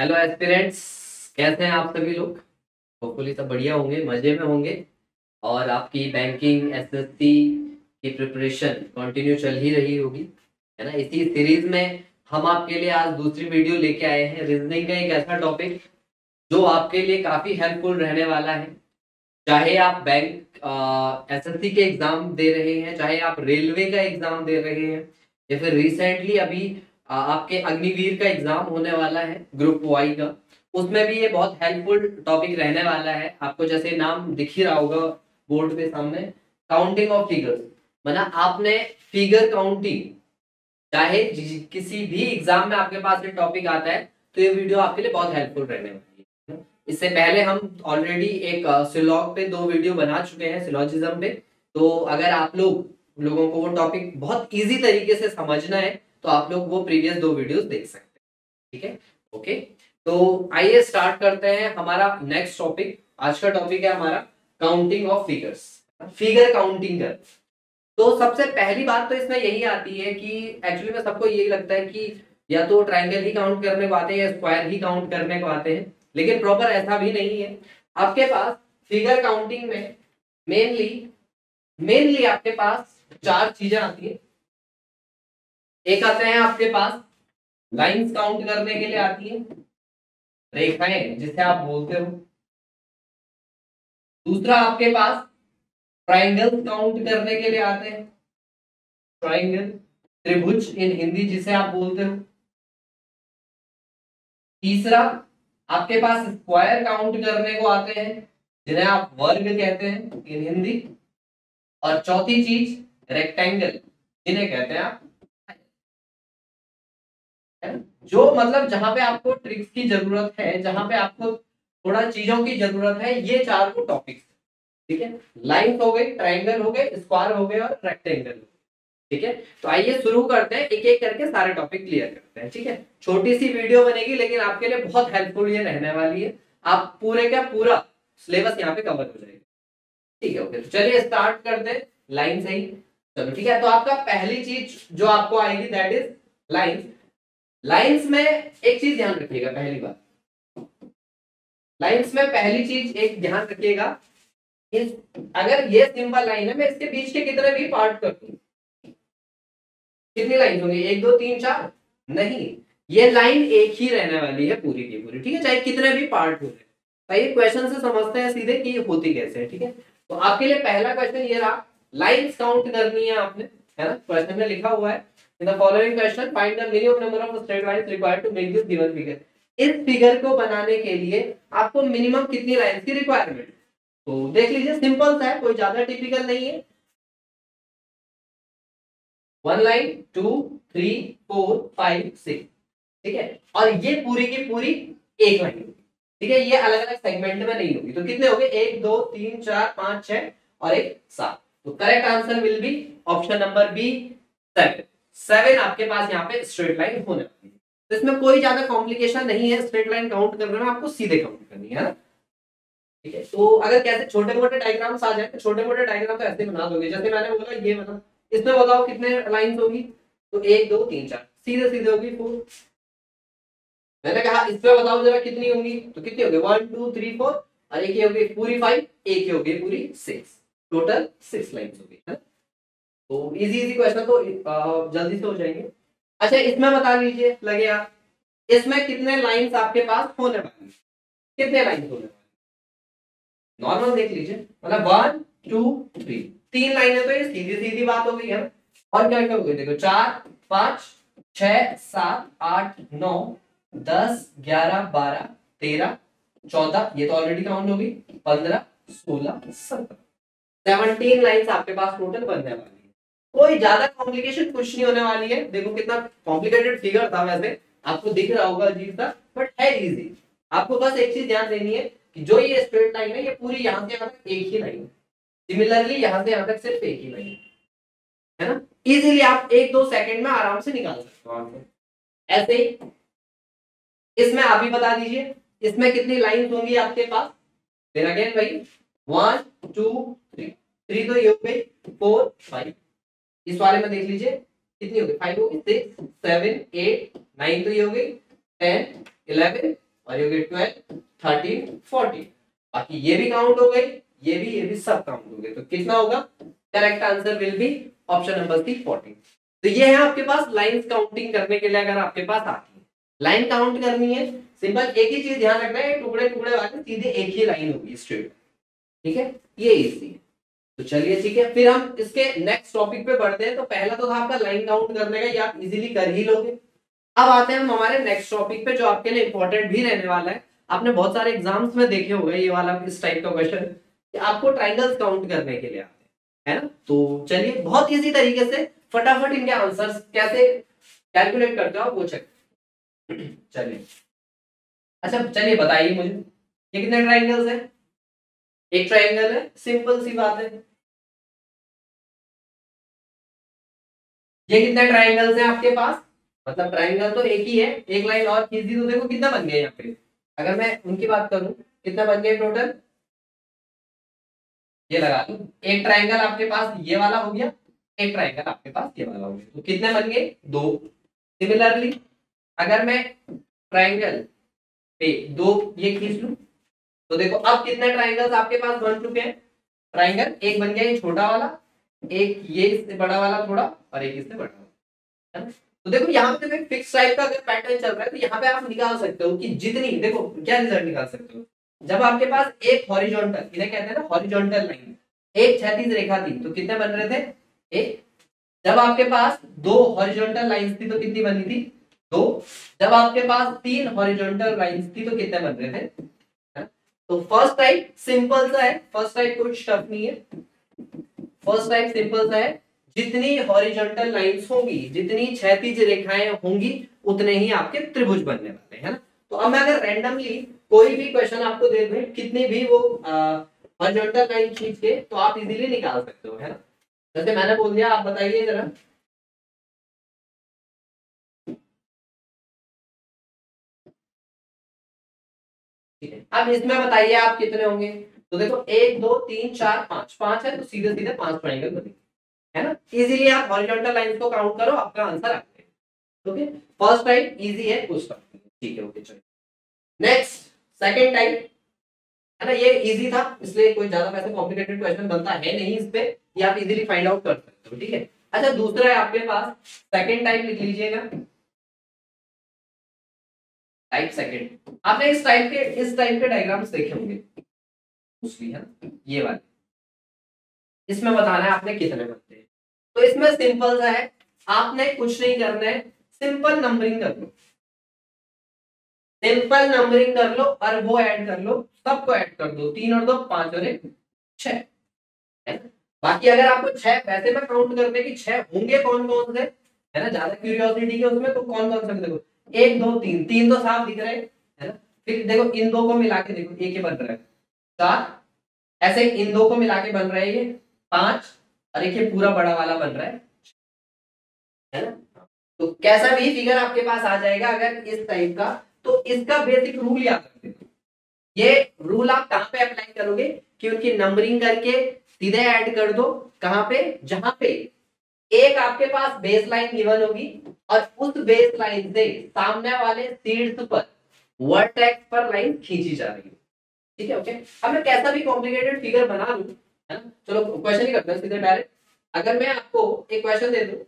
Hello aspirants, कैसे हैं आप सभी लोग। होपफुली सब बढ़िया होंगे, मजे में होंगे और आपकी बैंकिंग एसएससी की प्रिपरेशन कंटिन्यू चल ही रही होगी, है ना। इसी सीरीज में हम आपके लिए आज दूसरी वीडियो लेके आए हैं। रीजनिंग का एक ऐसा टॉपिक जो आपके लिए काफी हेल्पफुल रहने वाला है। चाहे आप बैंक एसएससी के एग्जाम दे रहे हैं, चाहे आप रेलवे का एग्जाम दे रहे हैं, या फिर रिसेंटली अभी आपके अग्निवीर का एग्जाम होने वाला है ग्रुप वाई का, उसमें भी ये बहुत हेल्पफुल टॉपिक रहने वाला है। आपको जैसे नाम दिख ही रहा होगा बोर्ड पे सामने, काउंटिंग ऑफ फिगर्स। मतलब आपने फिगर काउंटिंग, चाहे किसी भी एग्जाम में आपके पास ये टॉपिक आता है तो ये वीडियो आपके लिए बहुत हेल्पफुल रहने वाली है। इससे पहले हम ऑलरेडी एक सिलॉग पे 2 वीडियो बना चुके हैं, सिलॉजिज्म पे। तो अगर आप लोगों को वो टॉपिक बहुत इजी तरीके से समझना है तो आप लोग वो प्रीवियस 2 वीडियोस देख सकते हैं। ठीक है, ओके। तो आइए स्टार्ट करते हैं हमारा नेक्स्ट टॉपिक। आज का टॉपिक है हमारा counting of figures, figure counting कर। तो सबसे पहली बात तो इसमें यही आती है कि एक्चुअली में सबको यही लगता है कि या तो ट्रायंगल ही काउंट करने को आते हैं या स्क्वायर ही काउंट करने को आते हैं, लेकिन प्रॉपर ऐसा भी नहीं है। आपके पास फिगर काउंटिंग में मेनली मेनली आपके पास 4 चीजें आती है। एक आते हैं आपके पास लाइंस काउंट करने के लिए आती है, रेखाएं जिसे आप बोलते हो। दूसरा आपके पास ट्रायंगल काउंट करने के लिए आते हैं, ट्रायंगल, त्रिभुज इन हिंदी जिसे आप बोलते हो। तीसरा आपके पास स्क्वायर काउंट करने को आते हैं, जिन्हें आप वर्ग कहते हैं इन हिंदी। और चौथी चीज रेक्टेंगल, जिन्हें कहते हैं आप, जो मतलब जहां पे आपको ट्रिक्स की जरूरत है, जहां पे आपको थोड़ा चीजों की जरूरत है, ये 4 टॉपिक्स। ठीक है, लाइन हो गई, ट्रायंगल हो गए, स्क्वायर हो गए और रेक्टेंगल। ठीक है, तो आइए शुरू करते हैं, एक एक करके सारे टॉपिक क्लियर करते हैं। ठीक है, छोटी सी वीडियो बनेगी लेकिन आपके लिए बहुत हेल्पफुल ये रहने वाली है। आप पूरे का पूरा सिलेबस यहाँ पे कवर हो जाएगा। ठीक है, ओके। तो चलिए स्टार्ट करते हैं लाइन से ही। चलो ठीक है, तो आपका पहली चीज जो आपको आएगी दैट इज लाइंस। लाइंस में एक चीज ध्यान रखिएगा, पहली बात लाइंस में पहली चीज एक ध्यान रखिएगा, इस अगर ये सिंपल लाइन है, मैं इसके बीच के कितने भी पार्ट कर दूं, कितनी लाइन होंगी, 1 2 3 4, नहीं, ये लाइन एक ही रहने वाली है पूरी की पूरी। ठीक है, चाहे कितने भी पार्ट हो रहे। आइए क्वेश्चन से समझते हैं सीधे कि ये होती कैसे है। ठीक है, तो आपके लिए पहला क्वेश्चन ये रहा, लाइंस काउंट करनी है आपने, है ना। क्वेश्चन में लिखा हुआ है, in the following question find the minimum number of straight lines required to make this given figure. इस फिगर को बनाने के लिए आपको मिनिमम कितनी लाइंस की रिक्वायरमेंट। तो देख लीजिए, सिंपल सा है, कोई ज्यादा टिपिकल नहीं है। 1 लाइन 2 3 4 5 6। ठीक है, और ये पूरी की पूरी एक लाइन होगी। ठीक है, ये अलग अलग सेगमेंट में नहीं होगी। तो कितने हो गए, 1 2 3 4 5 6 और एक 7। तो correct answer will be option number B, 7। 7 आपके पास यहाँ पे स्ट्रेट लाइन होने वाली है। तो इसमें कोई ज्यादा कॉम्प्लिकेशन नहीं है, स्ट्रेट लाइन काउंट करने में आपको सीधे काउंट करनी है ना। ठीक है, तो अगर कैसे छोटे मोटे डायग्राम्स आ जाए तो छोटे मोटे डायग्राम तो ऐसे बना दोगे, जैसे मैंने बोला ये बना। इसमें बताओ कितने लाइंस होगी, तो 1 2 3 4, सीधे सीधे होगी 4। मैंने कहा इसमें बताओ जरा कितनी होंगी, तो कितनी होगी 1 2 3 4, और एक ही होगी पूरी 5, एक ही होगी पूरी 6। टोटल 6 लाइंस होगी, है ना। तो इजी इजी क्वेश्चन तो जल्दी से हो जाएंगे। अच्छा, इसमें बता लीजिए, लगे आप, इसमें कितने लाइंस आपके पास होने वाली, कितने लाइंस होने वाली, नॉर्मल देख लीजिए। मतलब 1 2 3, 3 लाइनें, तो ये सीधी सीधी बात हो गई है। और क्या क्या हो गई, देखो 4 5 6 7 8 9 10 11 12 13 14, ये तो ऑलरेडी काउंट हो गई, 15 16 17, 17 लाइंस आपके पास टोटल बनने वाली है। कोई ज्यादा कॉम्प्लिकेशन कुछ नहीं होने वाली है। देखो कितना कॉम्प्लिकेटेड फिगर था, वैसे आपको दिख रहा होगा अजीब सा, बट है इजी। आपको बस एक चीज ध्यान देनी है कि जो ये स्ट्रेट लाइन है, ये पूरी यहां से यहां तक एक ही लाइन है। सिमिलरली यहां से यहां तक सिर्फ एक ही लाइन है ना। इजीली आप 1 2 सेकंड में आराम से निकाल सकते हो आंसर। ऐसे ही इसमें आप ही बता दीजिए, इसमें कितनी लाइंस होंगी आपके पास। फिर अगेन भाई 1 2 3, 3 तो ये हो गई, 4 5, इस वाले में देख लीजिए कितनी हो गई, 5 हो गई, 6 7 8 9 तो ये हो गई, 10 11 और ये 12 13 14, बाकी ये भी काउंट हो गई, ये भी सब काउंट हो गए, तो कितना होगा? Correct answer will be option number C 14। तो ये है आपके पास लाइंस काउंटिंग करने के लिए, अगर आपके पास आती है लाइन काउंट करनी है, सिंपल एक ही चीज ध्यान रखना है, टुकड़े टुकड़े वाले सीधे एक ही लाइन होगी स्ट्रेट, ठीक है, ये इजी है। तो चलिए ठीक है, फिर हम इसके नेक्स्ट टॉपिक पे बढ़ते हैं। तो पहला तो था आपका लाइन काउंट करने का, ये आप इजीली कर ही लोगे। अब आते हैं हम हमारे नेक्स्ट टॉपिक पे, जो आपके लिए इंपॉर्टेंट भी रहने वाला है। आपने बहुत सारे एग्जाम्स में देखे होंगे ये वाला इस टाइप का क्वेश्चन, कि आपको ट्रायंगल्स काउंट करने के लिए आते हैं, है ना। तो चलिए बहुत इजी तरीके से फटाफट इनके आंसर्स कैसे कैलकुलेट करते हो आप वो चेक। चलिए अच्छा, चलिए बताइए मुझे, ये कितने ट्रायंगल्स हैं? एक ट्रायंगल है, सिंपल सी बात है। ये कितने ट्रायंगल्स हैं आपके पास? मतलब ट्रायंगल तो एक ही है, एक लाइन और खींच दी तो देखो कितना बन गया यहाँ पे। अगर मैं उनकी बात करूं, कितना बन गया टोटल? ये लगा लो, एक ट्रायंगल आपके पास ये वाला हो गया, एक ट्रायंगल आपके पास ये वाला हो गया, तो कितने बन गए? 2। सिमिलरली अगर मैं ट्रायंगल पे 2 ये खींच लूं, तो देखो अब कितने ट्रायंगल्स आपके पास बन चुके हैं? ट्रायंगल एक बन गया ये छोटा वाला, एक ये इससे बड़ा वाला थोड़ा, और एक इससे बड़ा वाला, है ना। तो देखो यहाँ पे देखो फिक्स टाइप का अगर पैटर्न चल रहा है, तो यहाँ पे आप निकाल सकते हो कि जितनी, देखो क्या रिजल्ट निकाल सकते हो, जब आपके पास एक हॉरिजॉन्टल, इन्हें कहते हैं ना हॉरिजॉन्टल लाइन, एक क्षैतिज रेखा थी तो कितने बन रहे थे? एक। जब आपके पास 2 हॉरिजॉन्टल लाइंस थी तो कितनी बनी थी? 2। जब आपके पास 3 हॉरिजॉन्टल लाइंस थी तो कितने बन रहे थे? है? तो फर्स्ट टाइप सिंपल सा है, फर्स्ट टाइप कोई टफ नहीं है, फर्स्ट टाइप सिंपल सा है, जितनी हॉरिजॉन्टल लाइंस होंगी, जितनी क्षैतिज रेखाएं होंगी, उतने ही आपके त्रिभुज बनने वाले हैं, है ना। तो अब मैं अगर रैंडमली कोई भी क्वेश्चन आपको दे दूं, कितनी भी वो हॉरिजॉन्टल लाइन खींच के, तो आप इजीली निकाल सकते हो, है ना। जैसे मैंने बोल दिया, आप बताइए जरा। ठीक है, अब इसमें बताइए आप कितने होंगे। तो देखो 1 2 3 4 5, 5 है तो सीधे सीधे 5 ट्रायंगल बनेंगे, है ना। इजीली आप हॉरिजॉन्टल लाइंस को काउंट करो, आपका आंसर आ जाएगा। ओके, फर्स्ट टाइप इजी है, उसका ठीक है। ओके चलो नेक्स्ट, सेकंड टाइप, है ना। ये इजी था इसलिए कोई ज्यादा वैसे कॉम्प्लिकेटेड क्वेश्चन बनता है नहीं इस पे, ये आप इजीली फाइंड आउट कर सकते हो, ठीक है। अच्छा दूसरा है आपके पास, सेकंड टाइप लिख लीजिएगा, टाइप सेकंड। आपने इस टाइप के डायग्राम्स देखे होंगे उसकी, है ना, ये वाले। इसमें बताना है आपने कितने बनते हैं। तो इसमें सिंपल सा है, आपने कुछ नहीं करना है, सिंपल नंबरिंग कर लो, सिंपल नंबरिंग कर लो और वो ऐड कर लो, सबको ऐड कर दो, 3 और 2 5 और 1 6, है ना। बाकी अगर आपको 6 वैसे में काउंट करने की 6 होंगे कौन कौन से, है ना, ज्यादा क्यूरियोसिटी है उसमें, तो कौन कौन से देखो 1 2 3, 3 तो साफ दिख रहे हैं, है ना। फिर देखो इन दो को मिला के देखो, एक ही बन रहा है 4, ऐसे इन दो को मिला के बन रहा है ये 5, और एक ये पूरा बड़ा वाला बन रहा है ना। तो कैसा भी फिगर आपके पास आ जाएगा अगर इस टाइप का, तो इसका बेसिक रूल याद रख लेना। ये रूल आप कहां पे अप्लाई करोगे कि उनकी नंबरिंग करके सीधे ऐड कर दो, कहां पे? जहां पे एक आपके पास बेस लाइन गिवन होगी और उस बेस लाइन से सामने वाले शीर्ष पर वर्टेक्स पर लाइन खींची जा रही है, ठीक है। ओके, अब मैं कैसा भी कॉम्प्लिकेटेड फिगर बना लूं, है ना, चलो क्वेश्चन ही करते हैं सीधे डायरेक्ट। अगर मैं आपको एक क्वेश्चन दे दूं,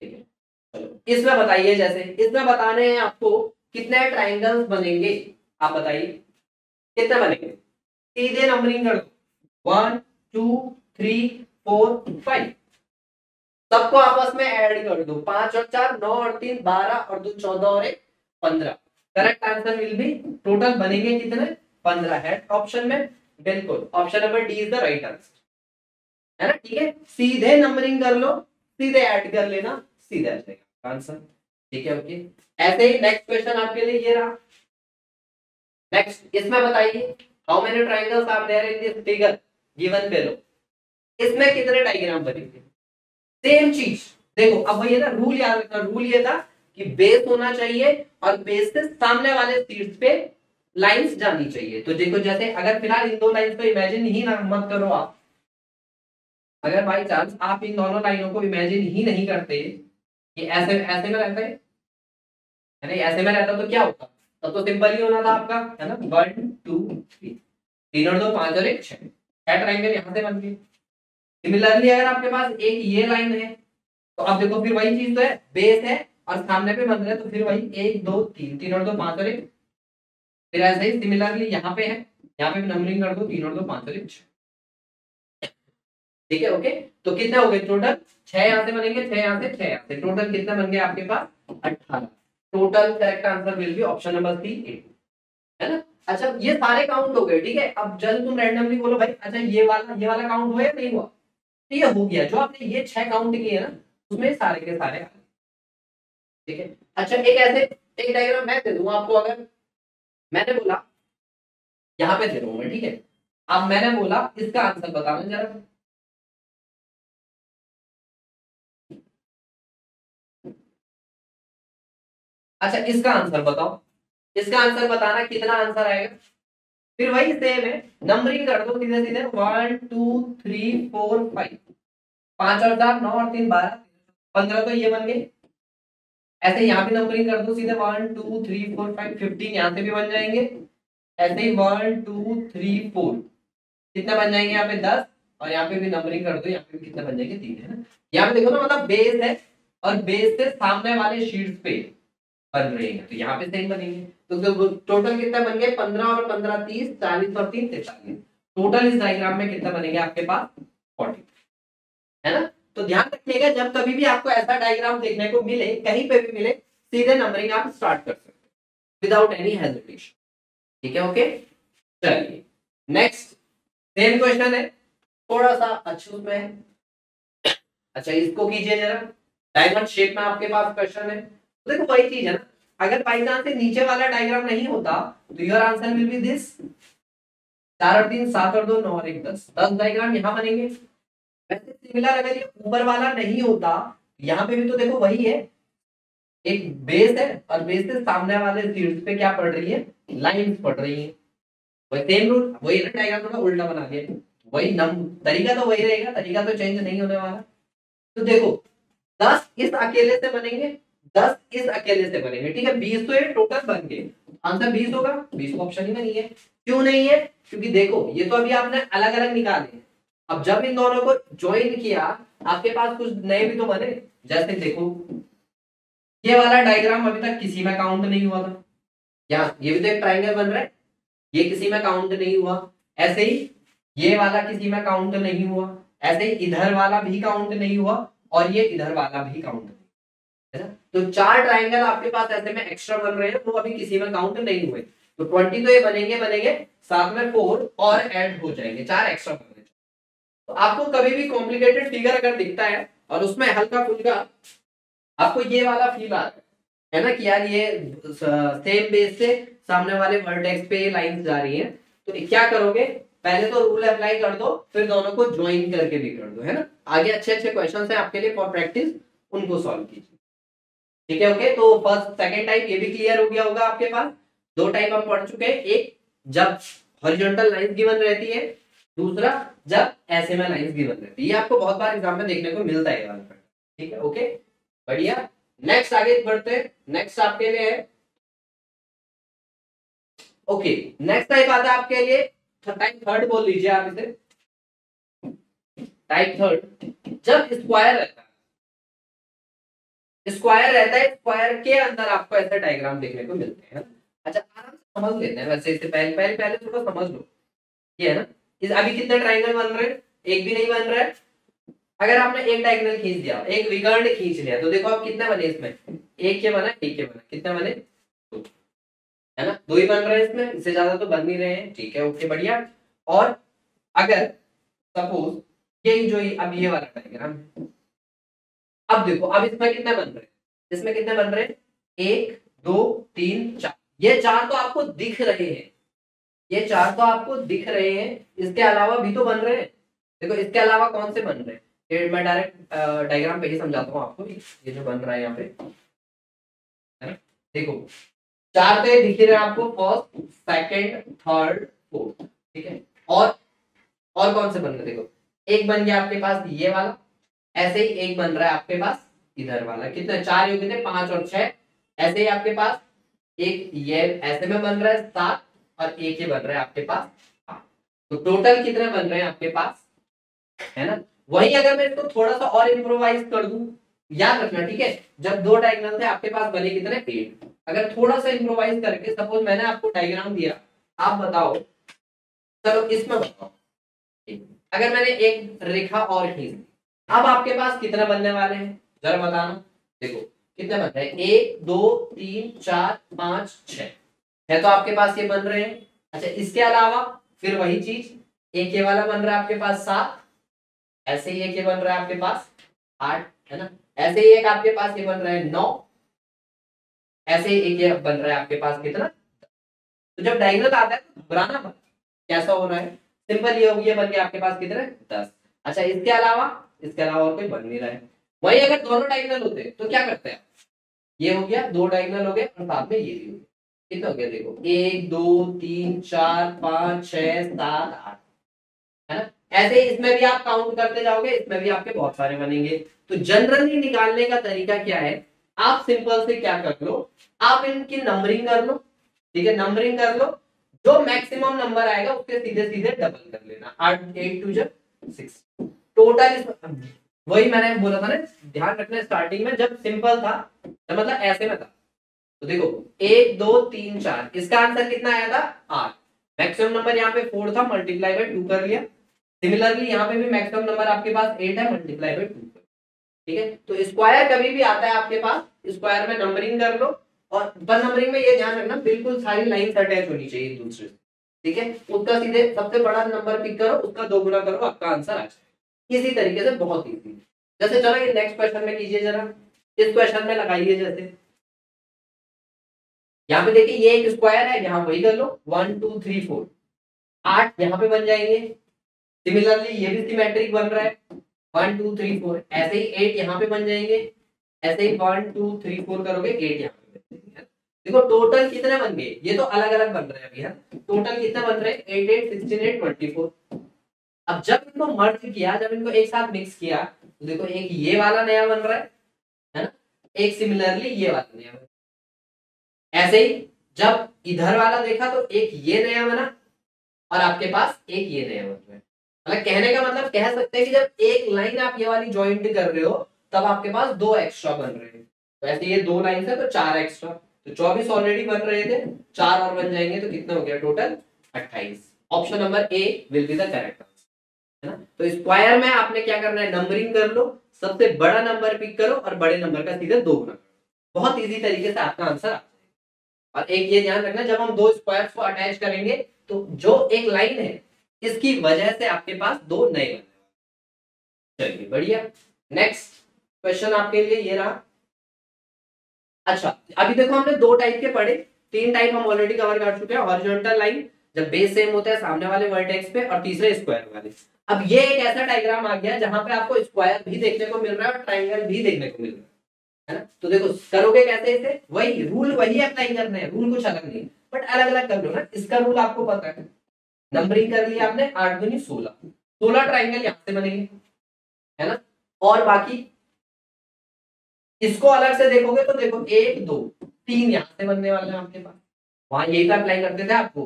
ठीक है, चलो इसमें बताइए, जैसे इसमें बताने हैं आपको कितने ट्रायंगल्स बनेंगे, आप बताइए कितने बनेंगे। सीधे नंबरिंग कर दो, 1 2 3 4 5, सबको आपस में ऐड कर दो, 5 और 4 9 और 3 12 और 2 14 और 1 15। Correct answer will B, total बनेंगे कितने? 15 है ऑप्शन में, बिल्कुल option number D is the right answer, है ना। ठीक है, सीधे नंबरिंग कर लो, सीधे ऐड कर लेना, सीधे आ जाएगा आंसर, ठीक है। ओके, ऐसे ही नेक्स्ट क्वेश्चन आपके लिए ये रहा। नेक्स्ट इसमें बताइए, how many triangles are there in this figure given below. इसमें कितने डायग्राम बनेंगे? सेम चीज, देखो अब ये ना रूल याद रखना, रूल ये था कि बेस होना चाहिए और बेस से सामने वाले शीर्ष पे लाइंस जानी चाहिए। तो देखो जैसे अगर फिलहाल इन दो लाइंस को इमेजिन ही ना मत करो आप, अगर बाई चांस आप इन दोनों लाइनों को इमेजिन ही नहीं करते, ये ऐसे ऐसे में रहता है ना, ऐसे में रहता तो क्या होता, तब तो सिंपल ही होना था आपका, है ना, 1 2 3, 3 और 2 5 और 1 6, ट्रायंगल यहाँ से बन गई। सिमिलरली अगर आपके पास एक ये लाइन है तो अब देखो फिर वही चीज तो है, बेस है और सामने पे बन रहा है, तो फिर वही 1 2 3, 3 और 2 5 और 1, फिर ऐसे ही सिमिलरली यहाँ पे है, यहाँ पे भी नंबरिंग कर दो, 3 और 2 5 और 1 6, ठीक है ओके। तो कितने हो गए टोटल, 6 यहाँ से बनेंगे, 6 यहाँ से, 6 यहाँ से, टोटल कितने बन गए आपके पास 18। Total correct answer will be option number C 8, है ना। अच्छा ये सारे काउंट हो गए, ठीक है। अब जब तुम रैंडमली बोलो भाई अच्छा ये वाला काउंट हुआ या नहीं हुआ, तो ये हो गया, जो आपने ये 6 काउंट किए ना उसमें सारे के सारे आ गए, ठीक है। अच्छा एक ऐसे एक डायग्राम मैं दे दूंगा आपको, अगर मैंने बोला यहाँ पे दे दूंगा, ठीक है। अब मैंने बोला इसका आंसर बताना जरा, अच्छा इसका आंसर बताओ, इसका आंसर बताना कितना आंसर आएगा। फिर वही सेम है, नंबरिंग कर दो सीधे सीधे, 1 2 3 4 5, 5 और 4 9 और 3 12 15, तो ये बन गए। ऐसे यहाँ पे नंबरिंग कर दो सीधे, 1 2 3 4 5 15, यहाँ से भी बन जाएंगे। ऐसे ही 1 2 3 4 कितने बन जाएंगे यहाँ पे 10, और यहाँ पे भी नंबरिंग कर दो, यहाँ पे भी कितने बन जाएंगे 3, है ना। यहाँ पे देखो ना, मतलब बेस है और बेस से सामने वाले शीट्स पे बन रहे हैं, तो यहाँ पे सेम बनेंगे। तो टोटल कितना बन गए 15 और 15 30, 40 और 3 43, टोटल इस डायग्राम में कितना बनेंगे आपके पास 40, है ना। तो ध्यान रखिएगा जब कभी भी आपको ऐसा डायग्राम देखने को मिले, कहीं पे भी मिले, सीधे नंबरिंग आप स्टार्ट कर सकते हैं विदाउट एनी हेजिटेशन, ठीक है ओके। चलिए नेक्स्ट सेम क्वेश्चन है, थोड़ा सा अछूत में है। अच्छा इसको कीजिए जरा, डायमंड शेप में आपके पास क्वेश्चन है, तो देखो वही चीज है ना, अगर बाई चांस से नीचे वाला डायग्राम नहीं होता तो your answer will B this, 4 और 3 7 और 2 9 और 1 10, 10 डायग्राम यहाँ बनेंगे। वैसे सिमिलर अगर ये ऊपर वाला नहीं होता, यहाँ पे भी तो देखो वही है, एक बेस है और बेस से सामने वाले शीट्स पे क्या पड़ रही है, लाइंस पड़ रही है। वही सेम रूल, वही ना, डायग्राम थोड़ा उल्टा बना दिया, वही नम तरीका तो वही रहेगा, तरीका तो चेंज नहीं होने वाला। तो देखो 10 इस अकेले से बनेंगे, 10 इस अकेले से बनेंगे, ठीक है, 20 तो ये टोटल बन गए, आंसर 20 होगा, 20 ऑप्शन ही में नहीं है। क्यों नहीं है, क्योंकि देखो ये तो अभी आपने अलग अलग निकाले, अब जब इन दोनों को ज्वाइन किया आपके पास कुछ नए भी तो बने। जैसे देखो ये वाला डायग्राम अभी तक किसी में काउंट नहीं हुआ था, या ये भी तो एक ट्रायंगल बन रहा है, ये किसी में काउंट नहीं हुआ। ऐसे ही ये वाला किसी में काउंट नहीं हुआ, ऐसे ही इधर वाला भी काउंट नहीं हुआ, और ये इधर वाला भी काउंट नहीं, है ना। तो 4 ट्रायंगल आपके पास ऐसे में एक्स्ट्रा बन रहे हैं, वो अभी किसी में काउंट नहीं हुए। तो 20 तो ये बनेंगे बनेंगे, साथ में 4 और ऐड हो जाएंगे, 4 एक्स्ट्रा बन रहे हैं। तो आपको कभी भी कॉम्प्लिकेटेड फिगर अगर दिखता है और उसमें हल्का फुल्का आपको ये वाला फील आ रहा है ना कि यार ये सेम बेस से सामने वाले वर्टेक्स पे लाइंस जा रही हैं, तो क्या करोगे, पहले तो रूल अप्लाई कर दो, फिर दोनों को ज्वाइन करके भी कर दो, है ना। आगे अच्छे अच्छे क्वेश्चंस हैं आपके लिए फॉर प्रैक्टिस, उनको सॉल्व कीजिए, ठीक है ओके। तो फर्स्ट सेकंड टाइप ये भी क्लियर हो गया होगा आपके पास, 2 टाइप हम पढ़ चुके हैं, एक जब हॉरिजॉन्टल लाइंस गिवन रहती है, दूसरा जब ऐसे में लाइंस गिवन रहती है। ये आपको बहुत बार एग्जाम में देखने को मिलता है वाला, ठीक है ओके बढ़िया। नेक्स्ट आगे बढ़ते हैं, नेक्स्ट आपके लिए है ओके, नेक्स्ट टाइप आता है आपके लिए टाइप थर्ड, बोल लीजिए आप इसे टाइप थर्ड। जब स्क्वायर रहता है, स्क्वायर रहता है, स्क्वायर के अंदर आपको ऐसे डायग्राम देखने को मिलते हैं। अच्छा आराम से समझ लेते हैं, वैसे इससे पहले पहले पहले थोड़ा समझ लो, ये है ना, इस अभी कितने ट्रायंगल बन रहे हैं, एक भी नहीं बन रहा है। अगर आपने एक डायगोनल खींच दिया, एक विकर्ण खींच लिया, तो देखो आप कितने बने इसमें, एक ये बना, एक ये बना, कितने बने, दो, है ना, 2 ही बन रहे हैं इसमें, इससे ज्यादा तो बन नहीं रहे हैं, ठीक है ओके बढ़िया। और अगर सपोज यही जो अब ये वाला डायग्राम है, अब देखो अब इसमें कितने बन रहे हैं, इसमें कितने बन रहे हैं, 1 2 3 4, ये 4 तो आपको दिख रहे हैं, ये 4 तो आपको दिख रहे हैं, इसके अलावा भी तो बन रहे हैं। देखो इसके अलावा कौन से बन रहे हैं, ये मैं डायरेक्ट डायग्राम पे ही समझाता हूँ आपको, ये जो बन रहा है यहाँ पे, है ना, देखो 4 तो ये दिख रहे हैं आपको, फर्स्ट सेकंड थर्ड फोर्थ, ठीक है। और कौन से बन रहे, देखो एक बन गया आपके पास ये वाला, ऐसे ही एक बन रहा है आपके पास इधर वाला कितना, 4 ये कितने 5 और 6, ऐसे ही आपके पास एक ये ऐसे में बन रहा है 7 और एक ये बन रहा है आपके पास 8। तो टोटल कितने बन रहे हैं आपके पास, है ना। वही अगर मैं इसको थोड़ा सा और इम्प्रोवाइज कर दूं, याद रखना ठीक है, जब दो डायगोनल थे आपके पास बने कितने 8, अगर थोड़ा सा इम्प्रोवाइज करके सपोज मैंने आपको डायग्राम दिया, आप बताओ, चलो इसमें बताओ, अगर मैंने एक रेखा और खींच दी, अब आपके पास कितने बनने वाले हैं जरा बताना। देखो कितने बन रहे हैं, 1 2 3 4 5 6 है, तो आपके पास ये बन रहे हैं। अच्छा इसके अलावा फिर वही चीज, एक ये वाला बन रहा है आपके पास 7, ऐसे ही एक ये बन रहा है आपके पास 8, है ना, ऐसे ही एक आपके पास ये बन रहा है 9, ऐसे ही एक ये बन रहा है आपके पास कितना। तो जब डायगोनल आता है तो घबराना मत, कैसा हो रहा है, सिंपल ये हो गया, बन गया आपके पास कितने 10। अच्छा इसके अलावा और कोई बन नहीं रहा है। वही अगर दोनों डायगोनल होते तो क्या करते हैं, ये हो गया 2 डायगोनल हो गए और साथ में ये भी हो गया, कितना हो गया देखो 1 2 3 4 5 6 7 8, है ना। ऐसे ही इसमें भी आप काउंट करते जाओगे, इसमें भी आपके बहुत सारे बनेंगे। तो जनरली निकालने का तरीका क्या है, आप सिंपल से क्या कर लो, आप इनकी नंबरिंग कर लो, ठीक है, नंबरिंग कर लो, जो मैक्सिमम नंबर आएगा उसके सीधे सीधे डबल कर लेना, 8 8 2 6 टोटल। वही मैंने बोला था ना, ध्यान रखना स्टार्टिंग में जब सिंपल था तो मतलब ऐसे में था, तो देखो 1 2 3 4, इसका आंसर कितना आया था 8, मैक्सिमम नंबर यहाँ पे 4 था, मल्टीप्लाई बाय 2 कर लिया। सिमिलरली यहाँ पे भी मैक्सिमम नंबर आपके पास 8 है, मल्टीप्लाई बाय 2, ठीक है। तो स्क्वायर कभी भी आता है आपके पास, स्क्वायर में नंबरिंग कर लो, और पर नंबरिंग में ये ध्यान रखना बिल्कुल सारी लाइंस अटैच होनी चाहिए एक दूसरे से, ठीक है, उसका सीधे सबसे बड़ा नंबर पिक करो, उसका 2 गुना करो, आपका आंसर आ जाए, इसी तरीके से, बहुत इजी। जैसे चलो ये नेक्स्ट क्वेश्चन में कीजिए जरा, इस क्वेश्चन में लगाइए, जैसे यहाँ पे देखिए ये एक स्क्वायर है, यहाँ वही कर लो 1 2 3 4, 8 यहाँ पे बन जाएंगे, सिमिलरली ये भी सिमेट्रिक बन रहा है 1 2 3 4, ऐसे ही 8 यहाँ पे बन जाएंगे, ऐसे ही 1 2 3 4 करोगे 8 यहाँ पे बन जाएंगे। देखो टोटल कितने बन गए, ये तो अलग अलग बन रहे हैं अभी, है टोटल कितने बन रहे हैं 8 8 16 8 24। अब जब इनको मर्ज किया, जब इनको एक साथ मिक्स किया, तो देखो एक ये वाला नया बन रहा है ना, एक सिमिलरली ये वाला नया बन रहा है। ऐसे ही जब इधर वाला देखा तो एक ये नया बना और आपके पास एक ये नया बन रहा है। मतलब कहने का मतलब कह सकते हैं कि जब एक लाइन आप ये वाली ज्वाइंट कर रहे हो तब आपके पास 2 एक्स्ट्रा बन रहे हैं। तो ऐसे ये 2 लाइन है तो 4 एक्स्ट्रा, तो 24 ऑलरेडी बन रहे थे, 4 और बन जाएंगे तो कितना हो गया total 28। Option number A will be the correct answer, है ना। तो स्क्वायर में आपने क्या करना है, नंबरिंग कर लो, सबसे बड़ा नंबर पिक करो और बड़े नंबर का सीधे 2 गुना करो, बहुत इजी तरीके से आपका आंसर आ जाएगा। और एक ये ध्यान रखना, जब हम 2 स्क्वायर्स को अटैच करेंगे तो जो एक लाइन है इसकी वजह से आपके पास 2 नए बने। चलिए बढ़िया, नेक्स्ट क्वेश्चन आपके लिए ये रहा। अच्छा अभी देखो हमने 2 टाइप के पढ़े, 3 टाइप हम ऑलरेडी कवर कर चुके हैं, हॉरिजॉन्टल लाइन जब बेस सेम होता है सामने वाले वर्टेक्स पे, और तीसरे स्क्वायर वाले। अब ये एक ऐसा डायग्राम आ गया जहां पे आपको स्क्वायर भी देखने को मिल रहा है और ट्रायंगल भी देखने को मिल रहा है ना। तो देखो करोगे कैसे, इसे वही रूल वही अप्लाई करना है, रूल कुछ अलग नहीं, बट अलग अलग कर लो ना। इसका रूल आपको पता है, नंबरिंग कर लिया आपने 8 दूनी 16, 16 ट्रायंगल यहां से बनेंगे, है ना। और बाकी इसको अलग से देखोगे तो देखो 1 2 3 यहां से बनने वाले हैं आपके पास, वहां यही तो अप्लाई करते थे आपको।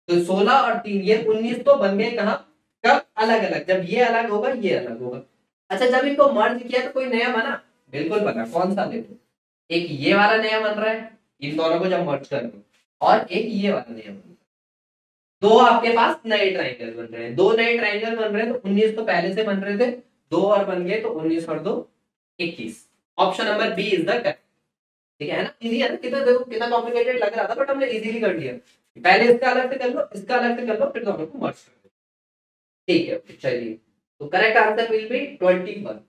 तो 16 और 3 ये 19 तो बन गए कहां, कब, अलग अलग, जब ये अलग होगा ये अलग होगा। अच्छा जब इनको मर्ज किया तो कोई नया बना, बिल्कुल बना, कौन सा देखो, एक ये वाला नया बन रहा है, इन दोनों को जब मर्ज कर दो, और एक ये वाला नया बन रहा है, 2 आपके पास नए ट्रायंगल बन रहे हैं, 2 नए ट्रायंगल बन रहे हैं, तो 19 तो पहले से बन रहे थे, 2 और बन गए तो 19 और 2 21। Option number B is the correct, ठीक है ना, इजी है ना। कितना देखो कितना कॉम्प्लिकेटेड लग रहा था बट हमने इजीली कर लिया। पहले इसका अलग से कर लो, इसका अलग से कर लो, फिर दोनों को मर्ज कर दो, ठीक है। चलिए तो correct answer will B 21।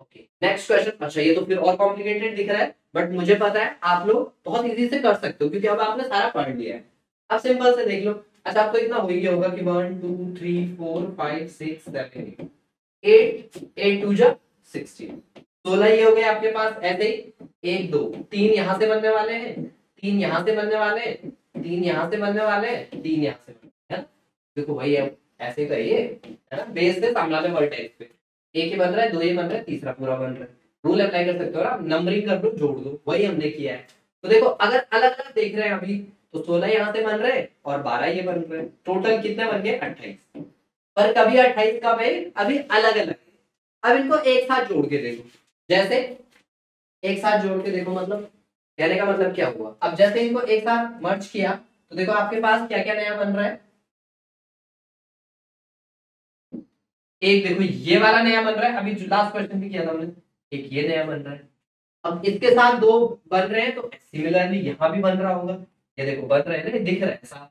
Okay next question. अच्छा ये तो फिर और कॉम्प्लिकेटेड दिख रहा है, बट मुझे पता है आप लोग बहुत इजी से कर सकते हो क्योंकि अब आपने सारा पढ़ लिया है। अब सिंपल से देख लो। अच्छा आपको इतना हो गया होगा कि 1 2 3 4 5 6 7 8 8 2 जा 16, 16 ये हो गए आपके पास। ऐसे ही 1 2 3 यहाँ से बनने वाले हैं, 3 यहाँ से बनने वाले हैं, 3 यहाँ से बनने वाले हैं, 3 यहाँ से बनने वाले हैं। देखो भाई ऐसे ही तो ये है ना, बेस से सामने वाले वर्टेक्स पे। एक ही बन रहा है, दो ही बन रहा है, तीसरा पूरा बन रहा है। रूल अप्लाई कर सकते हो ना, नंबरिंग कर लो, जोड़ दो, वही हमने किया है। तो देखो अगर अलग अलग देख रहे हैं अभी, तो 16 यहाँ से बन रहे हैं और 12 ये बन रहे हैं, टोटल कितने बन गए 28। पर कभी 28 कब है, अभी अलग अलग। अब इनको एक साथ जोड़ के देखो, जैसे एक साथ जोड़ के देखो, मतलब कहने का मतलब क्या हुआ, अब जैसे इनको एक साथ मर्ज किया तो देखो आपके पास क्या क्या नया बन रहा है। एक देखो ये वाला नया बन रहा है, अभी जो लास्ट क्वेश्चन भी किया था हमने, एक ये नया बन रहा है। अब इसके साथ दो बन रहे हैं, तो सिमिलरली यहाँ भी बन रहा होगा। ये देखो बन रहे हैं ना, दिख रहा है साथ।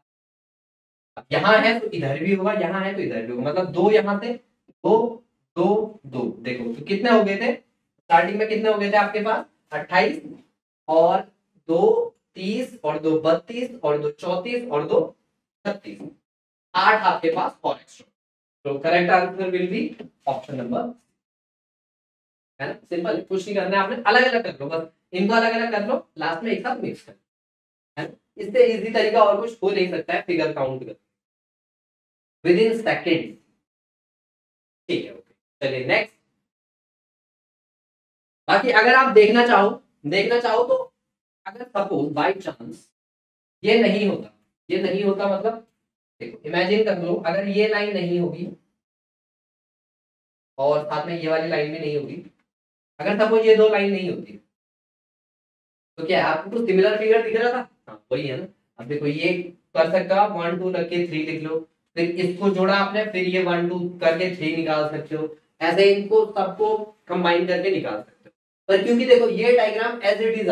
अब यहाँ है तो इधर भी होगा, यहाँ है तो इधर भी होगा, मतलब दो यहाँ से, दो दो दो, देखो तो कितने हो गए थे स्टार्टिंग में, कितने हो गए थे आपके पास 28, और दो 30, और दो 32, और दो 34, और दो 36, 8 आपके पास और एक्स्ट्रा। तो correct answer will be option number, है ना, सिंपल, कुछ नहीं करना है आपने, अलग अलग कर लो बस, इनको अलग अलग कर लो, लास्ट में एक साथ मिक्स कर, है ना। इससे इजी तरीका और कुछ हो नहीं सकता है फिगर काउंट कर विद इन सेकेंड। ठीक है, ओके, चलिए नेक्स्ट। बाकी अगर आप देखना चाहो तो अगर सपोज बाय चांस ये नहीं होता, ये नहीं होता मतलब देखो इमेजिन कर लो, अगर ये लाइन नहीं होगी और साथ में ये वाली लाइन भी नहीं होगी, अगर सपोज ये दो लाइन नहीं होती, तो क्या आपको कुछ सिमिलर फिगर दिख रहा था, हाँ वही है ना। अब देखो ये कर सकते हो आप, 1 2 रख के 3 लिख लो, फिर इसको जोड़ा आपने, फिर ये 1 2 करके 3 निकाल सकते हो, ऐसे इनको सबको कंबाइन करके निकाल सकते हो। पर क्योंकि देखो ये डायग्राम एज इट इज,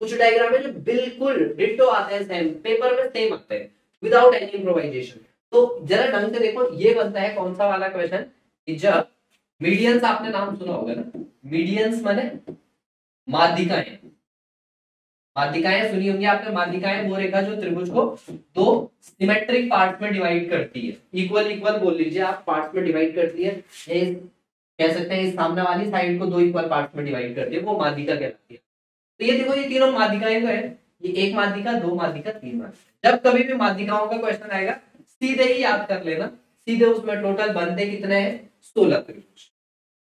कुछ डायग्राम है जो बिल्कुल डिट्टो आते हैं, सेम पेपर में सेम आते हैं विदाउट एनी इम्प्रोवाइजेशन। तो जरा ढंग से देखो, ये बनता है कौन सा वाला क्वेश्चन, कि जब मीडियंस, आपने नाम सुना होगा ना, मीडियंस माने माध्यिकाएं, माध्यिकाएं सुनी होंगी आपने, माध्यिकाएं वो रेखा जो त्रिभुज को दो सिमेट्रिक पार्ट में डिवाइड करती है, इक्वल इक्वल बोल लीजिए आप, पार्ट में डिवाइड करती है, ये कह सकते हैं इस सामने वाली साइड को दो इक्वल पार्ट में डिवाइड करती है, वो माध्यिका कहलाती है। तो ये देखो ये तीनों माध्यिकाएं तो है, ये एक माध्यिका, दो माध्यिका, तीन माध्यिका। जब कभी भी माध्यिकाओं का क्वेश्चन आएगा सीधे ही याद कर लेना, सीधे उसमें टोटल बनते कितने हैं 16 त्रिभुज,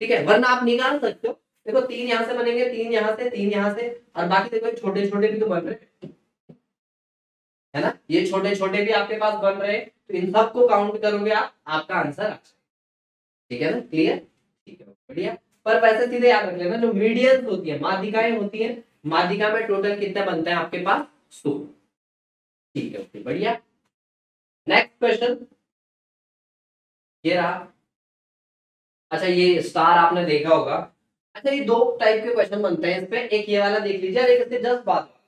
ठीक है, वरना आप निकाल सकते हो। देखो तीन यहाँ से बनेंगे, तीन यहाँ से, तीन यहाँ से, और बाकी देखो छोटे छोटे भी तो बन रहे हैं, है ना, ये छोटे छोटे भी आपके पास बन रहे हैं, तो इन सबको काउंट करोगे आप, आपका आंसर आ जाएगा। ठीक है ना, क्लियर, ठीक है, बढ़िया। पर वैसे सीधे याद रख लेना, जो मीडियंस होती है, माध्यिकाएं होती है, माध्यिका में टोटल कितने बनते हैं आपके पास 16। ठीक है, ओके, बढ़िया। नेक्स्ट क्वेश्चन ये रहा। अच्छा ये स्टार आपने देखा होगा। अच्छा ये दो टाइप के क्वेश्चन बनते हैं इस पे, एक ये वाला देख लीजिए और एक इससे जस्ट बाद वाला।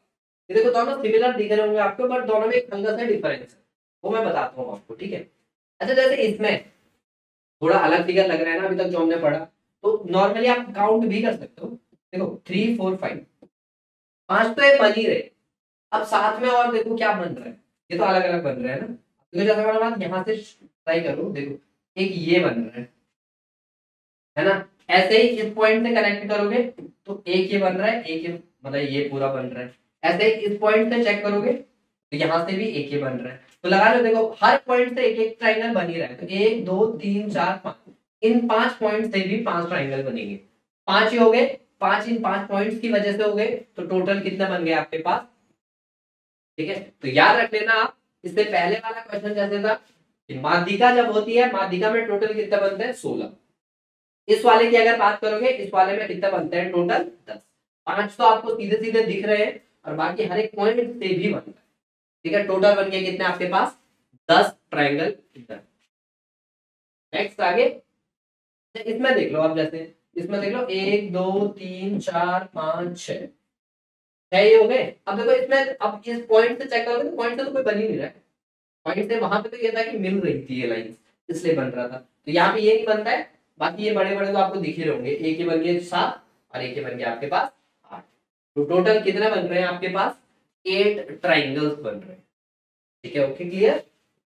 ये देखो दोनों सिमिलर दिख रहे होंगे आपको, बट दोनों में एक फंगस है, डिफरेंस है, वो मैं बताता हूँ आपको, ठीक है। अच्छा जैसे इसमें थोड़ा अलग फिगर लग रहा है ना अभी तक जो हमने पढ़ा, तो नॉर्मली आप काउंट भी कर सकते हो। देखो 3 4 5, 5 तो ये बन ही रहे, अब साथ में और देखो क्या बन रहा है, ये तो अलग अलग बन रहे हैं ना। तो जैसे मैंने बात यहाँ से ट्राई करो, देखो एक ये बन रहा है ना, ऐसे ही इस पॉइंट से कनेक्ट करोगे तो एक ये बन रहा है, एक ये मतलब ये पूरा बन रहा है, ऐसे ही इस पॉइंट से चेक करोगे तो यहाँ से भी एक ये बन रहा है, तो लगा लो देखो हर पॉइंट से एक एक ट्राइंगल बन ही रहा है, तो 1 2 3 4 5, इन 5 पॉइंट से भी 5 ट्राइंगल बनेंगे, 5 ही हो गए, 5 इन 5 पॉइंट्स की वजह से हो गए, तो टोटल कितना बन गया आपके पास। ठीक है, तो याद रख लेना आप, इससे पहले वाला क्वेश्चन जैसे था कि माध्यिका जब होती है, माध्यिका में टोटल कितना बनते हैं 16। इस वाले की अगर बात करोगे, इस वाले में कितना बनते हैं टोटल 10। 5 तो आपको सीधे सीधे दिख रहे हैं और बाकी हर एक पॉइंट से भी बनता है। ठीक है, टोटल बन गए कितने आपके पास 10 ट्राइंगल। नेक्स्ट आगे इसमें देख लो आप, जैसे इसमें देख लो 1 2 3 4 5 6 ये हो गए। अब देखो इसमें, अब इस पॉइंट से चेक करोगे तो पॉइंट से तो कोई बन ही नहीं रहा है, पॉइंट से वहां पे तो ये था कि मिल रही थी ये लाइन, इसलिए बन रहा था, तो यहाँ पे ये नहीं बनता है। बाकी ये बड़े बड़े तो आपको दिख ही रहे होंगे, एक ये बन गए 7 और एक ये बन गया आपके पास 8, तो टोटल कितने बन रहे हैं आपके पास 8 ट्राइंगल्स बन रहे हैं। ठीक है, ओके, क्लियर,